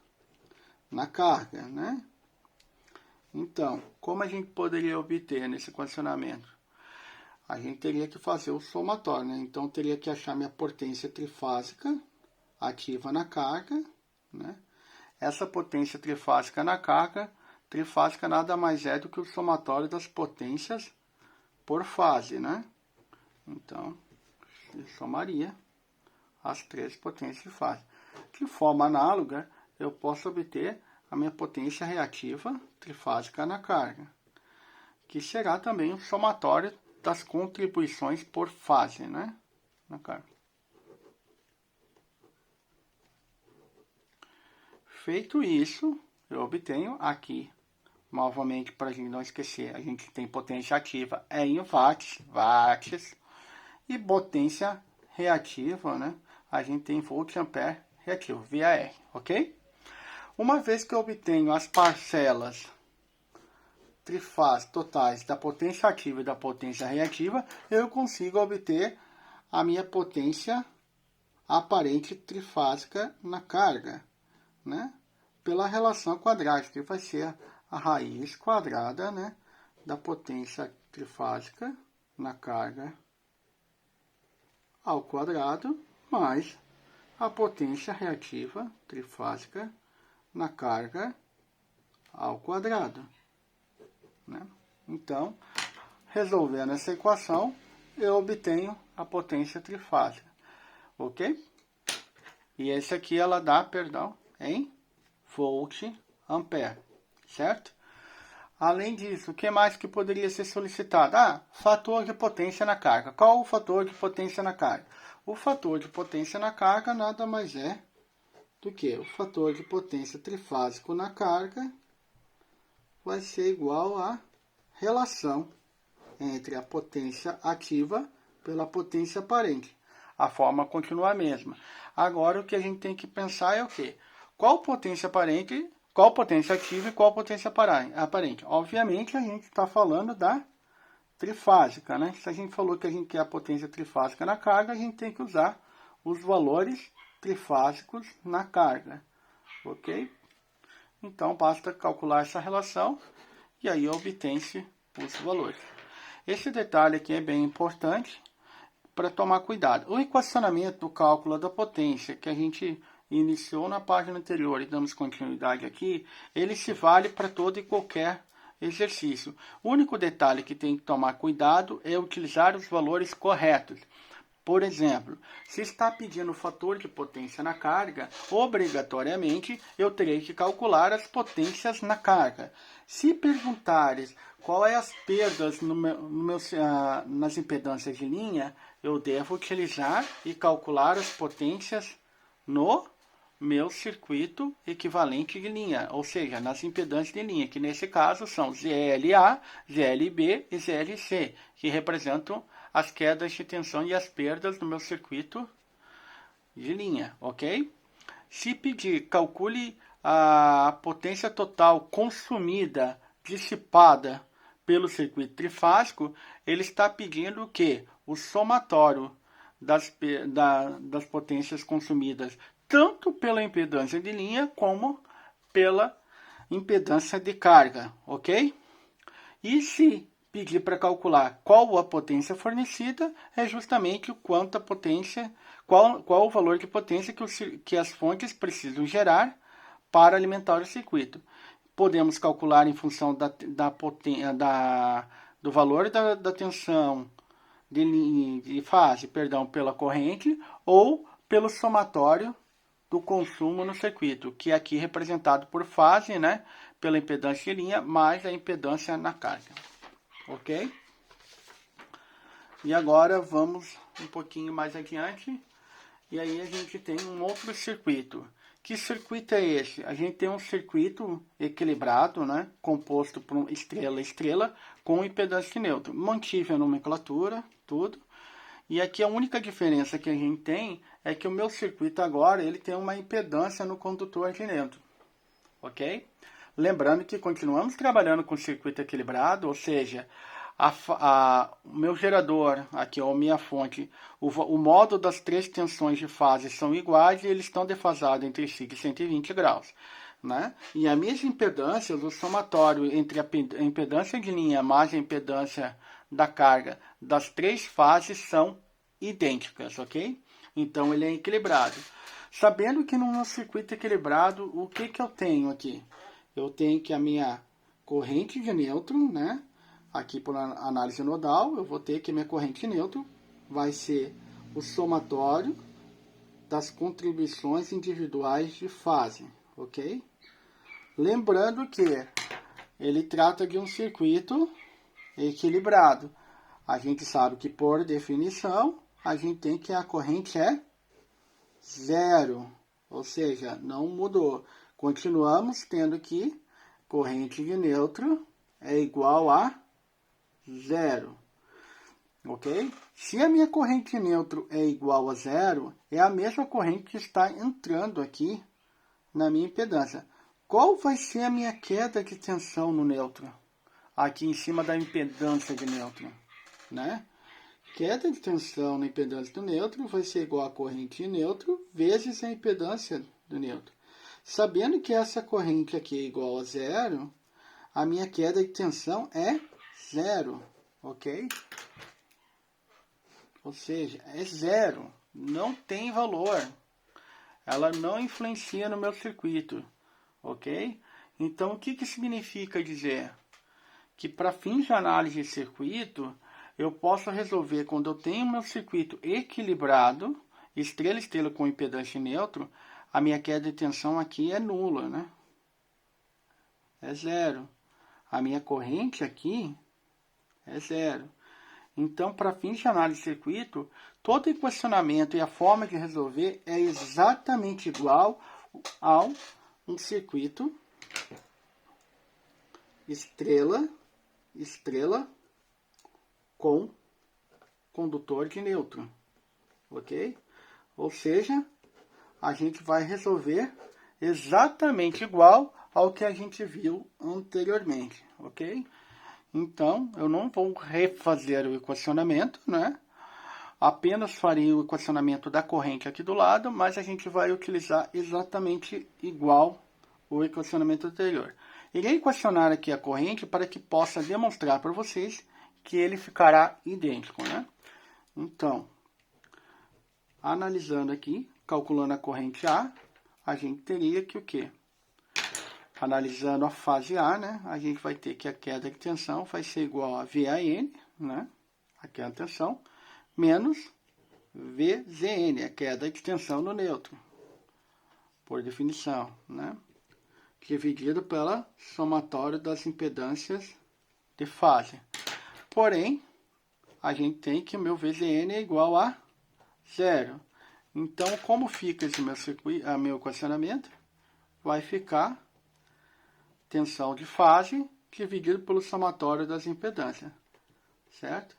[SPEAKER 1] na carga, né? Então, como a gente poderia obter nesse equacionamento? A gente teria que fazer o somatório, né? Então, teria que achar minha potência trifásica ativa na carga, né? Essa potência trifásica na carga, trifásica nada mais é do que o somatório das potências por fase, né? Então, eu somaria as três potências de fase. De forma análoga, eu posso obter a minha potência reativa trifásica na carga, que será também o somatório das contribuições por fase, né? Na carga. Feito isso, eu obtenho aqui, novamente, para a gente não esquecer, a gente tem potência ativa em watts, e potência reativa, né? A gente tem volt ampere reativo, VAR, ok? Uma vez que eu obtenho as parcelas trifásicas totais da potência ativa e da potência reativa, eu consigo obter a minha potência aparente trifásica na carga, né? Pela relação quadrática, que vai ser a raiz quadrada, né, da potência trifásica na carga ao quadrado, mais a potência reativa trifásica na carga ao quadrado, né? Então, resolvendo essa equação, eu obtenho a potência trifásica, ok? E esse aqui ela dá, perdão, em volt ampere, certo? Além disso, o que mais que poderia ser solicitado? Fator de potência na carga. Qual o fator de potência na carga? O fator de potência na carga nada mais é do que o fator de potência trifásico na carga vai ser igual à relação entre a potência ativa pela potência aparente. A forma continua a mesma. Agora o que a gente tem que pensar é o quê? Qual potência aparente, qual potência ativa e qual potência aparente? Obviamente a gente está falando da trifásica, né? Se a gente falou que a gente quer a potência trifásica na carga, a gente tem que usar os valores trifásicos na carga, ok? Então, basta calcular essa relação e aí obtém-se os valores. Esse detalhe aqui é bem importante para tomar cuidado. O equacionamento do cálculo da potência que a gente iniciou na página anterior e damos continuidade aqui, ele se vale para todo e qualquer exercício. O único detalhe que tem que tomar cuidado é utilizar os valores corretos. Por exemplo, se está pedindo o fator de potência na carga, obrigatoriamente eu terei que calcular as potências na carga. Se perguntares qual é as perdas nas impedâncias de linha, eu devo utilizar e calcular as potências no meu circuito equivalente de linha, ou seja, nas impedâncias de linha, que nesse caso são ZLA, ZLB e ZLC, que representam as quedas de tensão e as perdas no meu circuito de linha, ok? Se pedir, calcule a potência total consumida, dissipada pelo circuito trifásico, ele está pedindo que o somatório das potências consumidas tanto pela impedância de linha como pela impedância de carga, ok? E se pedir para calcular qual a potência fornecida, é justamente o quanto a potência, qual o valor de potência que as fontes precisam gerar para alimentar o circuito. Podemos calcular em função do valor da tensão de fase, pela corrente, ou pelo somatório do consumo no circuito, que é aqui representado por fase, né, pela impedância de linha, mais a impedância na carga. Ok? E agora vamos um pouquinho mais adiante, e aí a gente tem um outro circuito. Que circuito é esse? A gente tem um circuito equilibrado, né, composto por estrela-estrela, com impedância neutra. Mantive a nomenclatura, tudo. E aqui a única diferença que a gente tem é que o meu circuito agora ele tem uma impedância no condutor de neutro, ok? Lembrando que continuamos trabalhando com circuito equilibrado, ou seja, o meu gerador, aqui ó, a minha fonte, o modo das três tensões de fase são iguais e eles estão defasados entre si de 120 graus. Né? E as minhas impedâncias, o somatório entre a impedância de linha mais a impedância da carga das três fases são idênticas, ok? Então ele é equilibrado. Sabendo que num circuito equilibrado, o que eu tenho aqui? Eu tenho que a minha corrente de nêutron, né? Aqui por análise nodal, eu vou ter que a minha corrente de nêutron vai ser o somatório das contribuições individuais de fase, ok? Lembrando que ele trata de um circuito equilibrado. A gente sabe que, por definição, a gente tem que a corrente é zero, ou seja, não mudou. Continuamos tendo que corrente de neutro é igual a zero, ok? Se a minha corrente de neutro é igual a zero, é a mesma corrente que está entrando aqui na minha impedância. Qual vai ser a minha queda de tensão no neutro? Aqui em cima da impedância de neutro, né? Queda de tensão na impedância do neutro vai ser igual a corrente de neutro vezes a impedância do neutro. Sabendo que essa corrente aqui é igual a zero, a minha queda de tensão é zero, ok? Ou seja, é zero, não tem valor. Ela não influencia no meu circuito, ok? Então, o que significa dizer? Que para fins de análise de circuito, eu posso resolver quando eu tenho meu circuito equilibrado, estrela-estrela com impedância neutro, a minha queda de tensão aqui é nula, né? É zero. A minha corrente aqui é zero. Então, para fins de análise de circuito, todo equacionamento e a forma de resolver é exatamente igual ao um circuito estrela com condutor de nêutron, ok? Ou seja, a gente vai resolver exatamente igual ao que a gente viu anteriormente, ok? Então, eu não vou refazer o equacionamento, né? Apenas farei o equacionamento da corrente aqui do lado, mas a gente vai utilizar exatamente igual o equacionamento anterior. Irei equacionar aqui a corrente para que possa demonstrar para vocês que ele ficará idêntico, né? Então, analisando aqui, calculando a corrente A, a gente teria que o quê? Analisando a fase A, né? A gente vai ter que a queda de tensão vai ser igual a VAN, né? A queda de tensão, menos VZN, a queda de tensão no neutro, por definição, né? Dividido pela somatória das impedâncias de fase. Porém, a gente tem que o meu VZN é igual a 0. Então, como fica esse meu circuito, meu equacionamento? Vai ficar tensão de fase dividido pelo somatório das impedâncias, certo?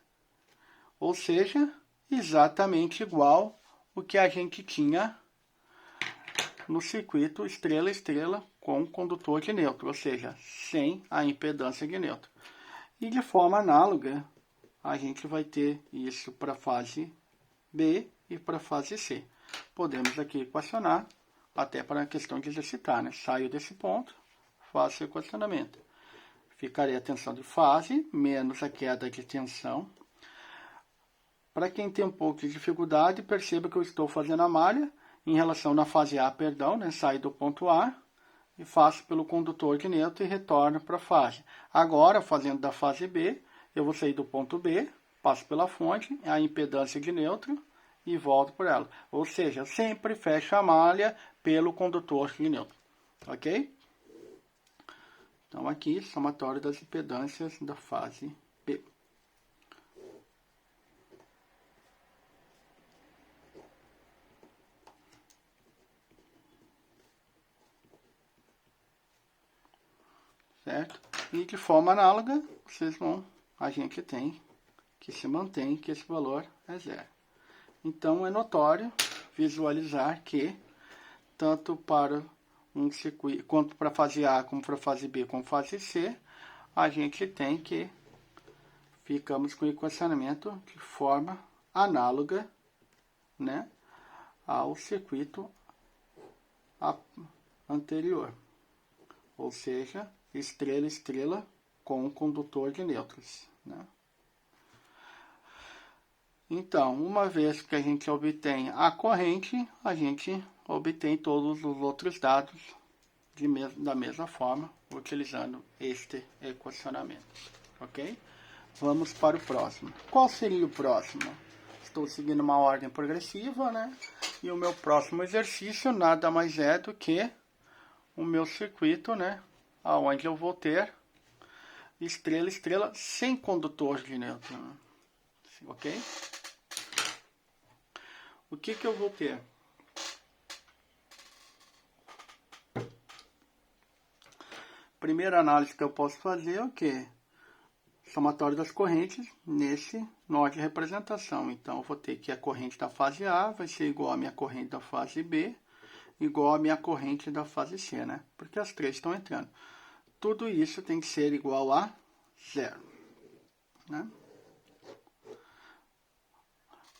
[SPEAKER 1] Ou seja, exatamente igual o que a gente tinha no circuito estrela-estrela com condutor de neutro, ou seja, sem a impedância de neutro. E de forma análoga, a gente vai ter isso para a fase B e para a fase C. Podemos aqui equacionar, até para a questão de exercitar, né? Saio desse ponto, faço o equacionamento. Ficaria a tensão de fase menos a queda de tensão. Para quem tem um pouco de dificuldade, perceba que eu estou fazendo a malha em relação na fase A, perdão, né? Saio do ponto A e faço pelo condutor de neutro e retorno para a fase. Agora, fazendo da fase B, eu vou sair do ponto B, passo pela fonte, a impedância de neutro e volto por ela. Ou seja, sempre fecho a malha pelo condutor de neutro. Ok? Então, aqui, somatório das impedâncias da fase B. Certo? E de forma análoga, a gente tem que se mantém que esse valor é 0. Então, é notório visualizar que, tanto para um circuito, quanto para a fase A, como para a fase B, como fase C, a gente tem que ficamos com o equacionamento de forma análoga, né, ao circuito anterior. Ou seja, estrela-estrela com condutor de nêutrons, né? Então, uma vez que a gente obtém a corrente, a gente obtém todos os outros dados da mesma forma, utilizando este equacionamento, ok? Vamos para o próximo. Qual seria o próximo? Estou seguindo uma ordem progressiva, né? E o meu próximo exercício nada mais é do que o meu circuito, né? Onde eu vou ter estrela-estrela sem condutor de nêutron, ok? O que eu vou ter? Primeira análise que eu posso fazer é o quê? Somatório das correntes nesse nó de representação. Então, eu vou ter que a corrente da fase A vai ser igual à minha corrente da fase B, igual à minha corrente da fase C, né? Porque as três estão entrando. Tudo isso tem que ser igual a 0, né?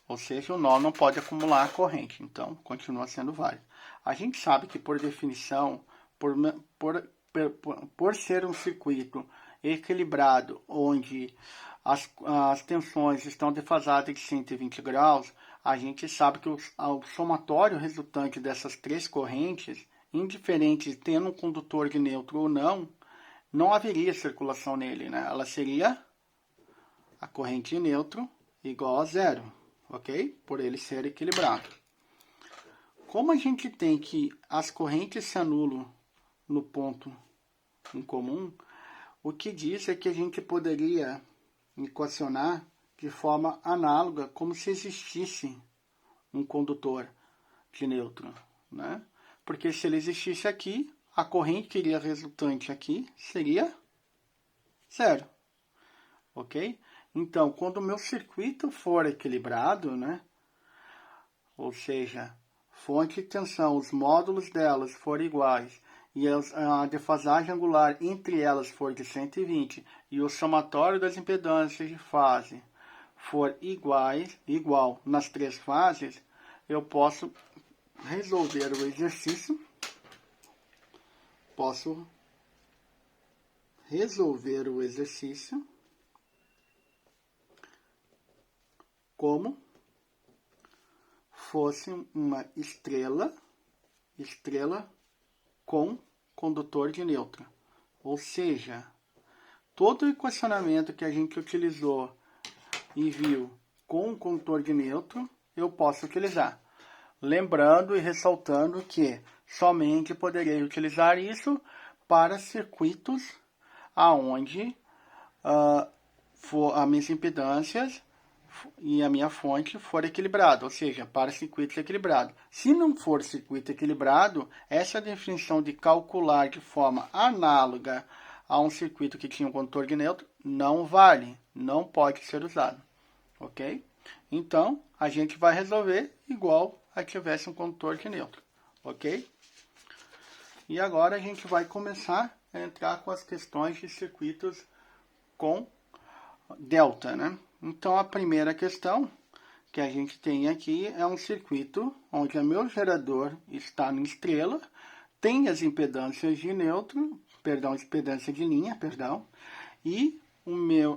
[SPEAKER 1] Ou seja, o nó não pode acumular a corrente, então continua sendo válido. A gente sabe que, por definição, por ser um circuito equilibrado, onde as tensões estão defasadas de 120 graus, a gente sabe que o somatório resultante dessas três correntes, indiferente tendo um condutor de neutro ou não, não haveria circulação nele, né? Ela seria a corrente de neutro igual a 0, ok? Por ele ser equilibrado. Como a gente tem que as correntes se anulam no ponto em comum, o que diz é que a gente poderia equacionar de forma análoga, como se existisse um condutor de nêutron, né? Porque se ele existisse aqui, a corrente que iria resultante aqui seria 0, ok? Então, quando o meu circuito for equilibrado, né? Ou seja, fonte e tensão, os módulos delas forem iguais, e a defasagem angular entre elas for de 120 e o somatório das impedâncias de fase for igual nas três fases, eu posso resolver o exercício, como fosse uma estrela com condutor de nêutron. Ou seja, todo o equacionamento que a gente utilizou e viu com o condutor de nêutron, eu posso utilizar. Lembrando e ressaltando que somente poderei utilizar isso para circuitos aonde as minhas impedâncias e a minha fonte for equilibrada, ou seja, para circuitos equilibrados. Se não for circuito equilibrado, essa definição de calcular de forma análoga a um circuito que tinha um condutor de neutro não vale, não pode ser usado, ok? Então, a gente vai resolver igual a tivesse um condutor de neutro, ok? E agora a gente vai começar a entrar com as questões de circuitos com delta, né? Então, a primeira questão que a gente tem aqui é um circuito onde o meu gerador está em estrela, tem as impedâncias de neutro, impedância de linha, e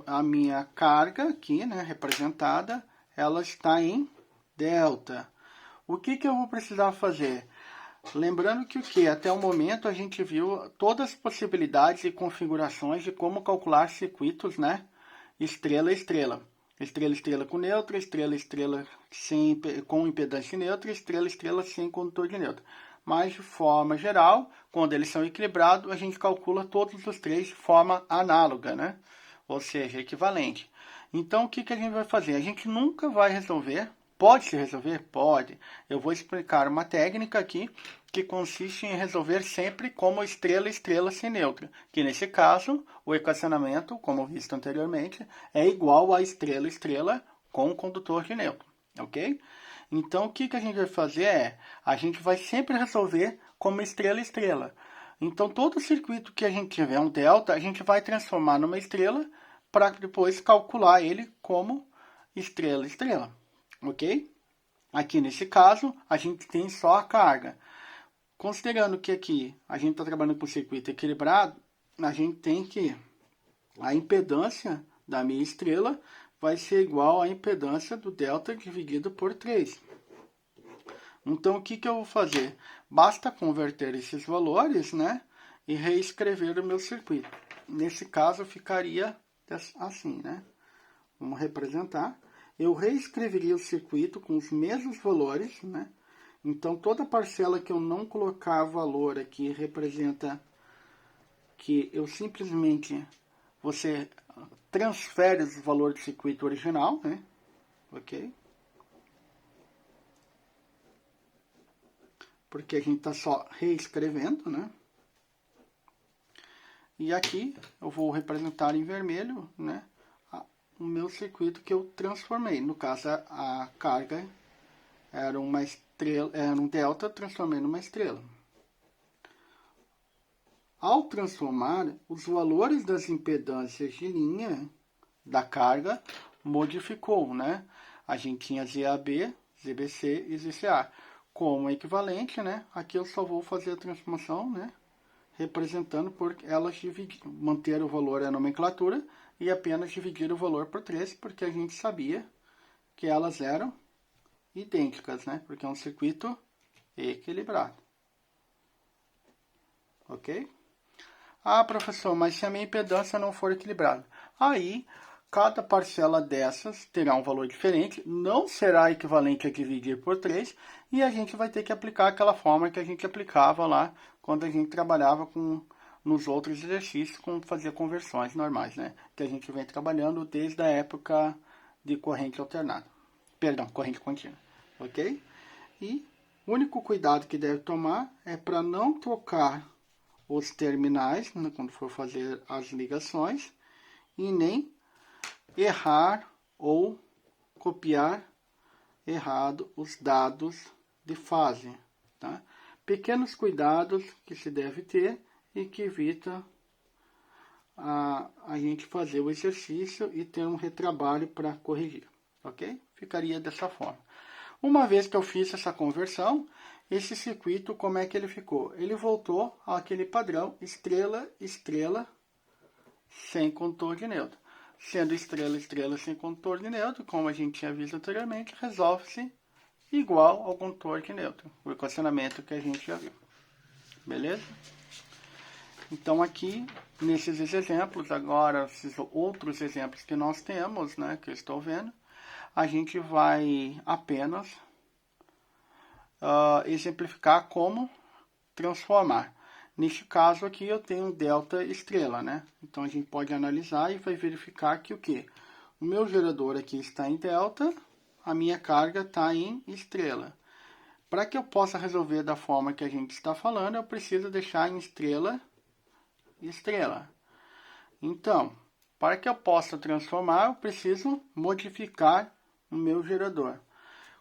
[SPEAKER 1] a minha carga aqui, né, representada, ela está em delta. O que eu vou precisar fazer? Lembrando que até o momento a gente viu todas as possibilidades e configurações de como calcular circuitos, né? Estrela, estrela. Estrela, estrela com neutro, estrela, estrela com impedância neutra, estrela, estrela sem condutor de neutro. Mas, de forma geral, quando eles são equilibrados, a gente calcula todos os três de forma análoga, né? Ou seja, equivalente. Então, o que a gente vai fazer? A gente nunca vai resolver. Pode se resolver? Pode. Eu vou explicar uma técnica aqui que consiste em resolver sempre como estrela, estrela sem neutro. Que nesse caso, o equacionamento, como visto anteriormente, é igual a estrela, estrela com condutor de neutro. Ok? Então, o que a gente vai fazer é, a gente vai sempre resolver como estrela, estrela. Então, todo circuito que a gente tiver um delta, a gente vai transformar numa estrela para depois calcular ele como estrela, estrela. Ok? Aqui nesse caso, a gente tem só a carga. Considerando que aqui a gente está trabalhando com circuito equilibrado, a gente tem que a impedância da minha estrela vai ser igual à impedância do delta dividido por 3. Então, o que eu vou fazer? Basta converter esses valores, né? E reescrever o meu circuito. Nesse caso, ficaria assim, né? Vamos representar. Eu reescreveria o circuito com os mesmos valores, né? Então, toda parcela que eu não colocar valor aqui representa que eu simplesmente, você transfere o valor do circuito original, né? Ok? Porque a gente está só reescrevendo, né? E aqui eu vou representar em vermelho, né? O meu circuito que eu transformei. No caso, a carga era uma estrela, era um delta, transformei numa estrela. Ao transformar, os valores das impedâncias de linha da carga modificou, né? A gente tinha ZAB, ZBC e ZCA. Como equivalente, né? Aqui eu só vou fazer a transformação, né? Representando por elas dividir, manter o valor a nomenclatura e apenas dividir o valor por 3, porque a gente sabia que elas eram idênticas, né? Porque é um circuito equilibrado. Ok? Ah, professor, mas se a minha impedância não for equilibrada? Aí, cada parcela dessas terá um valor diferente, não será equivalente a dividir por 3, e a gente vai ter que aplicar aquela forma que a gente aplicava lá quando a gente trabalhava nos outros exercícios, com fazer conversões normais, né? Que a gente vem trabalhando desde a época de corrente alternada. Perdão, corrente contínua. Ok? E o único cuidado que deve tomar é para não trocar os terminais, né, quando for fazer as ligações, e nem errar ou copiar errado os dados de fase. Tá? Pequenos cuidados que se deve ter e que evita a gente fazer o exercício e ter um retrabalho para corrigir. Ok? Ficaria dessa forma. Uma vez que eu fiz essa conversão, esse circuito, como é que ele ficou? Ele voltou àquele padrão estrela, estrela, sem condutor de neutro. Sendo estrela, estrela, sem condutor de neutro, como a gente tinha visto anteriormente, resolve-se igual ao condutor de neutro. O equacionamento que a gente já viu. Beleza? Então aqui, nesses exemplos, agora, esses outros exemplos que nós temos, né, que eu estou vendo, a gente vai apenas exemplificar como transformar. Neste caso aqui eu tenho um delta estrela, né? Então a gente pode analisar e vai verificar que o quê? O meu gerador aqui está em delta, a minha carga está em estrela. Para que eu possa resolver da forma que a gente está falando, eu preciso deixar em estrela, estrela. Então, para que eu possa transformar, eu preciso modificar o meu gerador.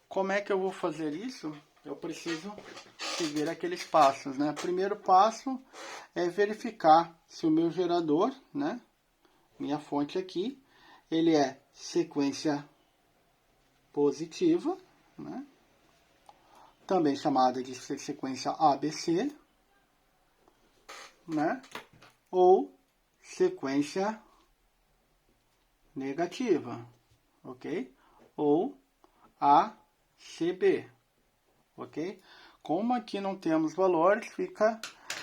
[SPEAKER 1] Como é que eu vou fazer isso? Eu preciso seguir aqueles passos, né? Primeiro passo é verificar se o meu gerador, né? Minha fonte aqui, ele é sequência positiva, né? Também chamada de sequência ABC, né? Ou sequência negativa, ok? Ou ACB, ok? Como aqui não temos valores, fica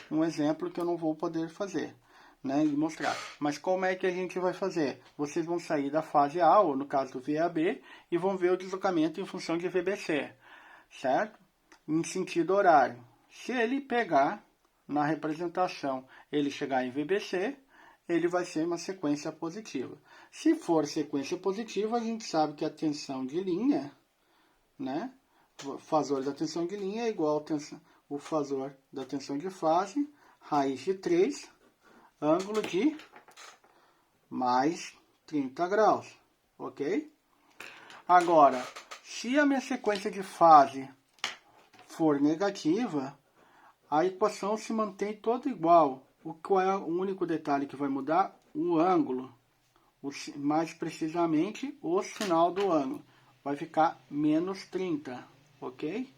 [SPEAKER 1] um exemplo que eu não vou poder fazer, né, e mostrar. Mas como é que a gente vai fazer? Vocês vão sair da fase A, ou no caso do VAB, e vão ver o deslocamento em função de VBC, certo? Em sentido horário. Se ele pegar na representação, ele chegar em VBC, ele vai ser uma sequência positiva. Se for sequência positiva, a gente sabe que a tensão de linha, né, o fasor da tensão de linha é igual ao fasor da tensão de fase, raiz de 3, ângulo de mais 30 graus, ok? Agora, se a minha sequência de fase for negativa, a equação se mantém toda igual. Qual é o único detalhe que vai mudar? O ângulo, mais precisamente o sinal do ângulo. Vai ficar menos 30, ok?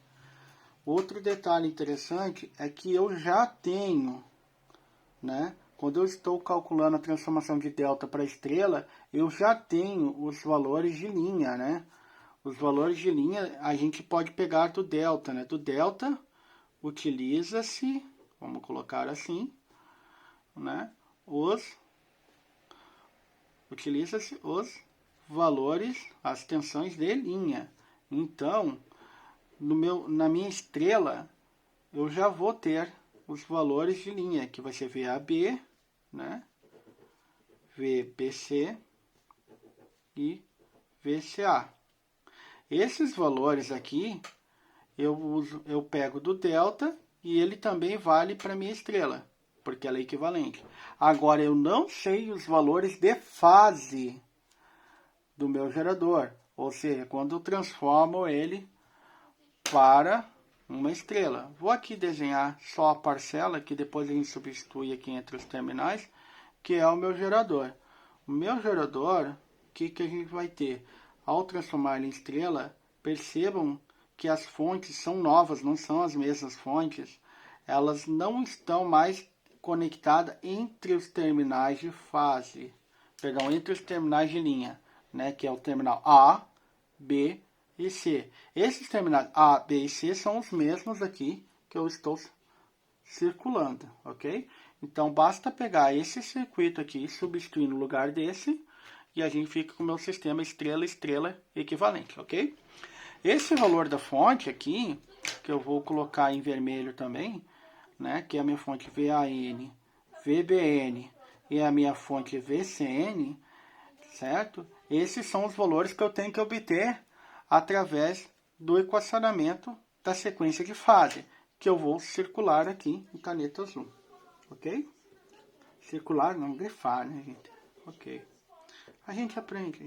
[SPEAKER 1] Outro detalhe interessante é que eu já tenho, né? Quando eu estou calculando a transformação de delta para estrela, eu já tenho os valores de linha, né? Os valores de linha a gente pode pegar do delta, né? Do delta utiliza-se, vamos colocar assim, né? Utiliza-se os valores, as tensões de linha. Então, na minha estrela, eu já vou ter os valores de linha, que vai ser VAB, né? VBC e VCA. Esses valores aqui, eu pego do delta e ele também vale para minha estrela, porque ela é equivalente. Agora, eu não sei os valores de fase do meu gerador, ou seja, quando eu transformo ele para uma estrela. Vou aqui desenhar só a parcela, que depois a gente substitui aqui entre os terminais, que é o meu gerador. O meu gerador, o que a gente vai ter? Ao transformar ele em estrela, percebam que as fontes são novas, não são as mesmas fontes. Elas não estão mais conectadas entre os terminais de fase, perdão, entre os terminais de linha, né, que é o terminal A, B e C. Esses terminais A, B e C são os mesmos aqui que eu estou circulando, ok? Então, basta pegar esse circuito aqui e substituir no lugar desse, e a gente fica com o meu sistema estrela-estrela equivalente, ok? Esse valor da fonte aqui, que eu vou colocar em vermelho também, né, que é a minha fonte VAN, VBN e a minha fonte VCN, certo? Esses são os valores que eu tenho que obter através do equacionamento da sequência de fase, que eu vou circular aqui em caneta azul, ok? Circular, não grifar, né, gente? Ok. A gente aprende,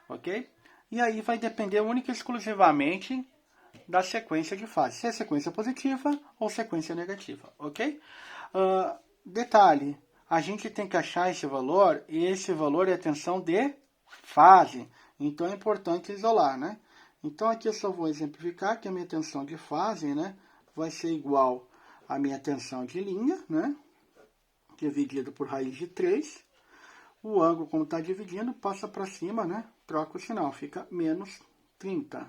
[SPEAKER 1] ok? E aí vai depender única e exclusivamente da sequência de fase, se é sequência positiva ou sequência negativa, ok? Detalhe, a gente tem que achar esse valor, e esse valor é a tensão de fase, então é importante isolar, né? Então aqui eu só vou exemplificar que a minha tensão de fase, né, vai ser igual à minha tensão de linha, né, dividido por raiz de 3. O ângulo, como está dividindo, passa para cima, né, troca o sinal, fica menos 30,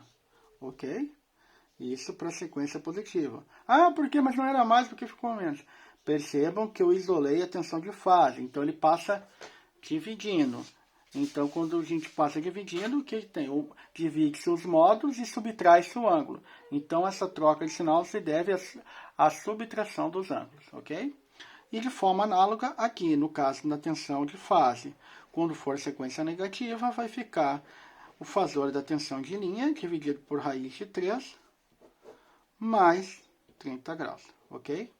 [SPEAKER 1] ok? Isso para a sequência positiva. Ah, por quê? Mas não era mais porque ficou menos. Percebam que eu isolei a tensão de fase, então ele passa dividindo. Então, quando a gente passa dividindo, o que tem? Divide-se os módulos e subtrai-se o ângulo. Então, essa troca de sinal se deve à subtração dos ângulos, ok? E de forma análoga aqui, no caso da tensão de fase. Quando for sequência negativa, vai ficar o fasor da tensão de linha dividido por raiz de 3 mais 30 graus, ok?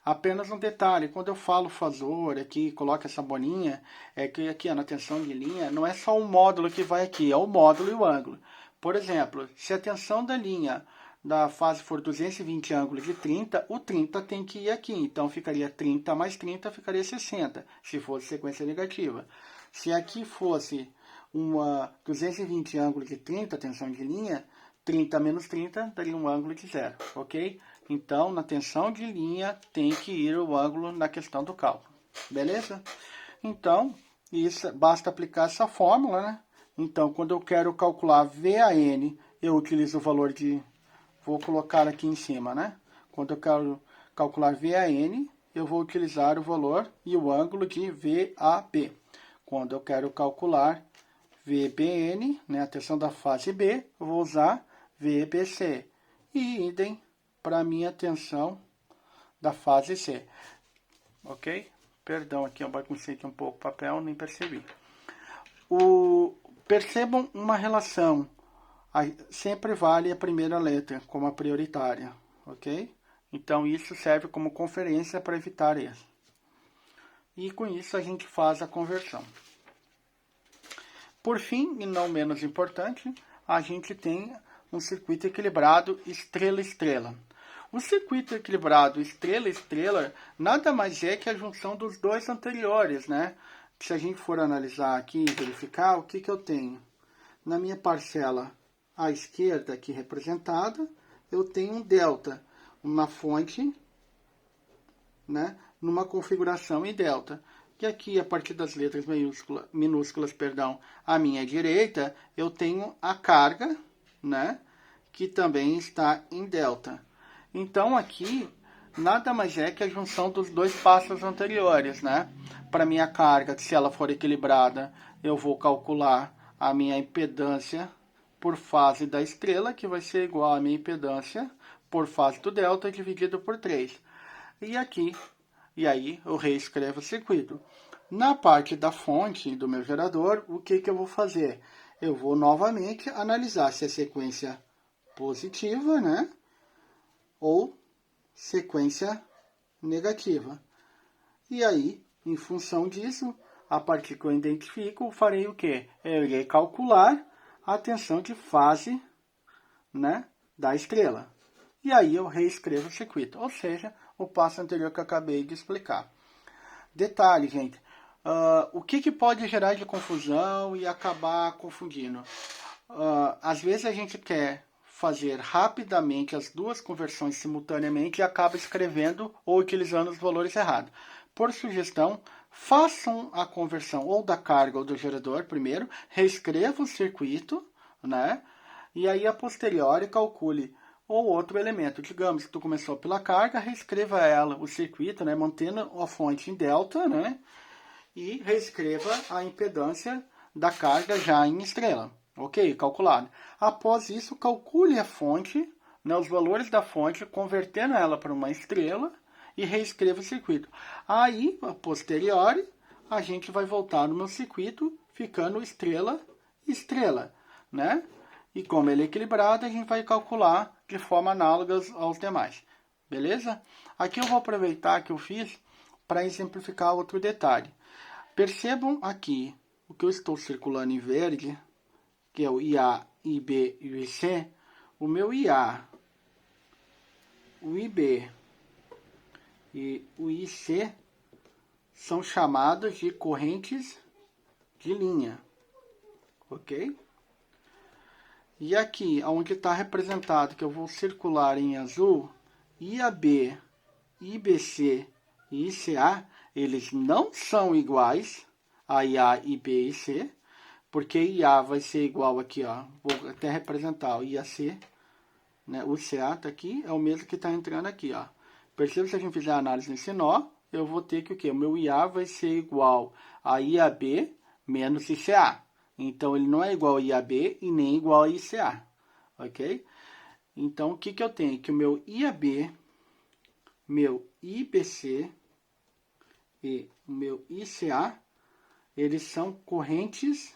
[SPEAKER 1] Apenas um detalhe, quando eu falo fasor aqui, coloco essa bolinha, é que aqui na tensão de linha não é só o módulo que vai aqui, é o módulo e o ângulo. Por exemplo, se a tensão da linha da fase for 220 ângulo de 30, o 30 tem que ir aqui, então ficaria 30 mais 30, ficaria 60, se fosse sequência negativa. Se aqui fosse uma 220 ângulo de 30, tensão de linha, 30 menos 30 daria um ângulo de 0, ok? Então, na tensão de linha, tem que ir o ângulo na questão do cálculo, beleza? Então, isso, basta aplicar essa fórmula, né? Então, quando eu quero calcular VAN, eu utilizo o valor de... Vou colocar aqui em cima, né? Quando eu quero calcular VAN, eu vou utilizar o valor e o ângulo de VAB. Quando eu quero calcular VBN, né, a tensão da fase B, eu vou usar VBC. E idem para a minha tensão da fase C. Ok? Perdão, aqui eu baguncei aqui um pouco o papel, nem percebi. Percebam uma relação. Sempre vale a primeira letra como a prioritária. Ok? Então isso serve como conferência para evitar erro. E com isso a gente faz a conversão. Por fim, e não menos importante, a gente tem um circuito equilibrado estrela-estrela. O circuito equilibrado estrela-estrela nada mais é que a junção dos dois anteriores, né? Se a gente for analisar aqui e verificar, o que eu tenho? Na minha parcela à esquerda, aqui representada, eu tenho um delta, uma fonte, né? Numa configuração em delta. E aqui, a partir das letras minúsculas, à minha direita, eu tenho a carga, né? Que também está em delta. Então, aqui, nada mais é que a junção dos dois passos anteriores, né? Para minha carga, se ela for equilibrada, eu vou calcular a minha impedância por fase da estrela, que vai ser igual à minha impedância por fase do delta dividido por 3. E aqui, e aí eu reescrevo o circuito. Na parte da fonte do meu gerador, o que eu vou fazer? Eu vou novamente analisar se é sequência positiva, né? Ou sequência negativa. E aí, em função disso, a partir que eu identifico, farei o quê? Eu irei calcular a tensão de fase, né, da estrela. E aí eu reescrevo o circuito, ou seja, o passo anterior que eu acabei de explicar. Detalhe, gente, o que pode gerar de confusão e acabar confundindo? Às vezes a gente quer fazer rapidamente as duas conversões simultaneamente e acaba escrevendo ou utilizando os valores errados. Por sugestão, façam a conversão ou da carga ou do gerador primeiro, reescreva o circuito, né? E aí a posteriori calcule ou outro elemento. Digamos que tu começou pela carga, reescreva ela, o circuito, né? Mantendo a fonte em delta, né? E reescreva a impedância da carga já em estrela. Ok? Calculado. Após isso, calcule a fonte, né, os valores da fonte, convertendo ela para uma estrela e reescreva o circuito. Aí, a posteriori, a gente vai voltar no meu circuito, ficando estrela, estrela, né? E como ele é equilibrado, a gente vai calcular de forma análoga aos demais. Beleza? Aqui eu vou aproveitar que eu fiz para exemplificar outro detalhe. Percebam aqui o que eu estou circulando em verde, que é o IA, IB e o IC. O meu IA, o IB e o IC são chamados de correntes de linha, ok? E aqui, onde está representado, que eu vou circular em azul, IAB, IBC e ICA, eles não são iguais a IA, IB e C, porque IA vai ser igual aqui, ó, vou até representar o IAC, né, o CA está aqui, é o mesmo que está entrando aqui, ó. Perceba, se a gente fizer a análise nesse nó, eu vou ter que o quê? O meu IA vai ser igual a IAB menos ICA. Então, ele não é igual a IAB e nem igual a ICA, ok? Então, o que eu tenho? Que o meu IAB, meu IBC e o meu ICA, eles são correntes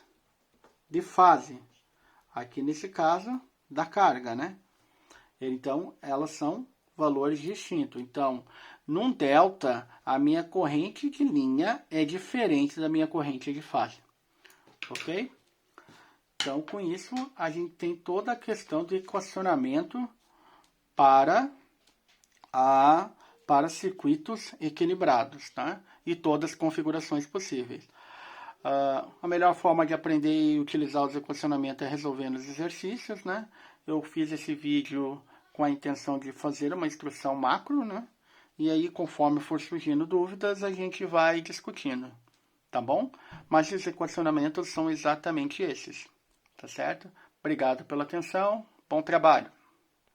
[SPEAKER 1] de fase. Aqui nesse caso, da carga, né? Então, elas são valores distintos. Então, num delta, a minha corrente de linha é diferente da minha corrente de fase. Ok? Então, com isso, a gente tem toda a questão de equacionamento para circuitos equilibrados, tá? E todas as configurações possíveis. A melhor forma de aprender e utilizar os equacionamentos é resolvendo os exercícios, né? Eu fiz esse vídeo com a intenção de fazer uma instrução macro, né? E aí, conforme for surgindo dúvidas, a gente vai discutindo, tá bom? Mas os equacionamentos são exatamente esses, tá certo? Obrigado pela atenção, bom trabalho!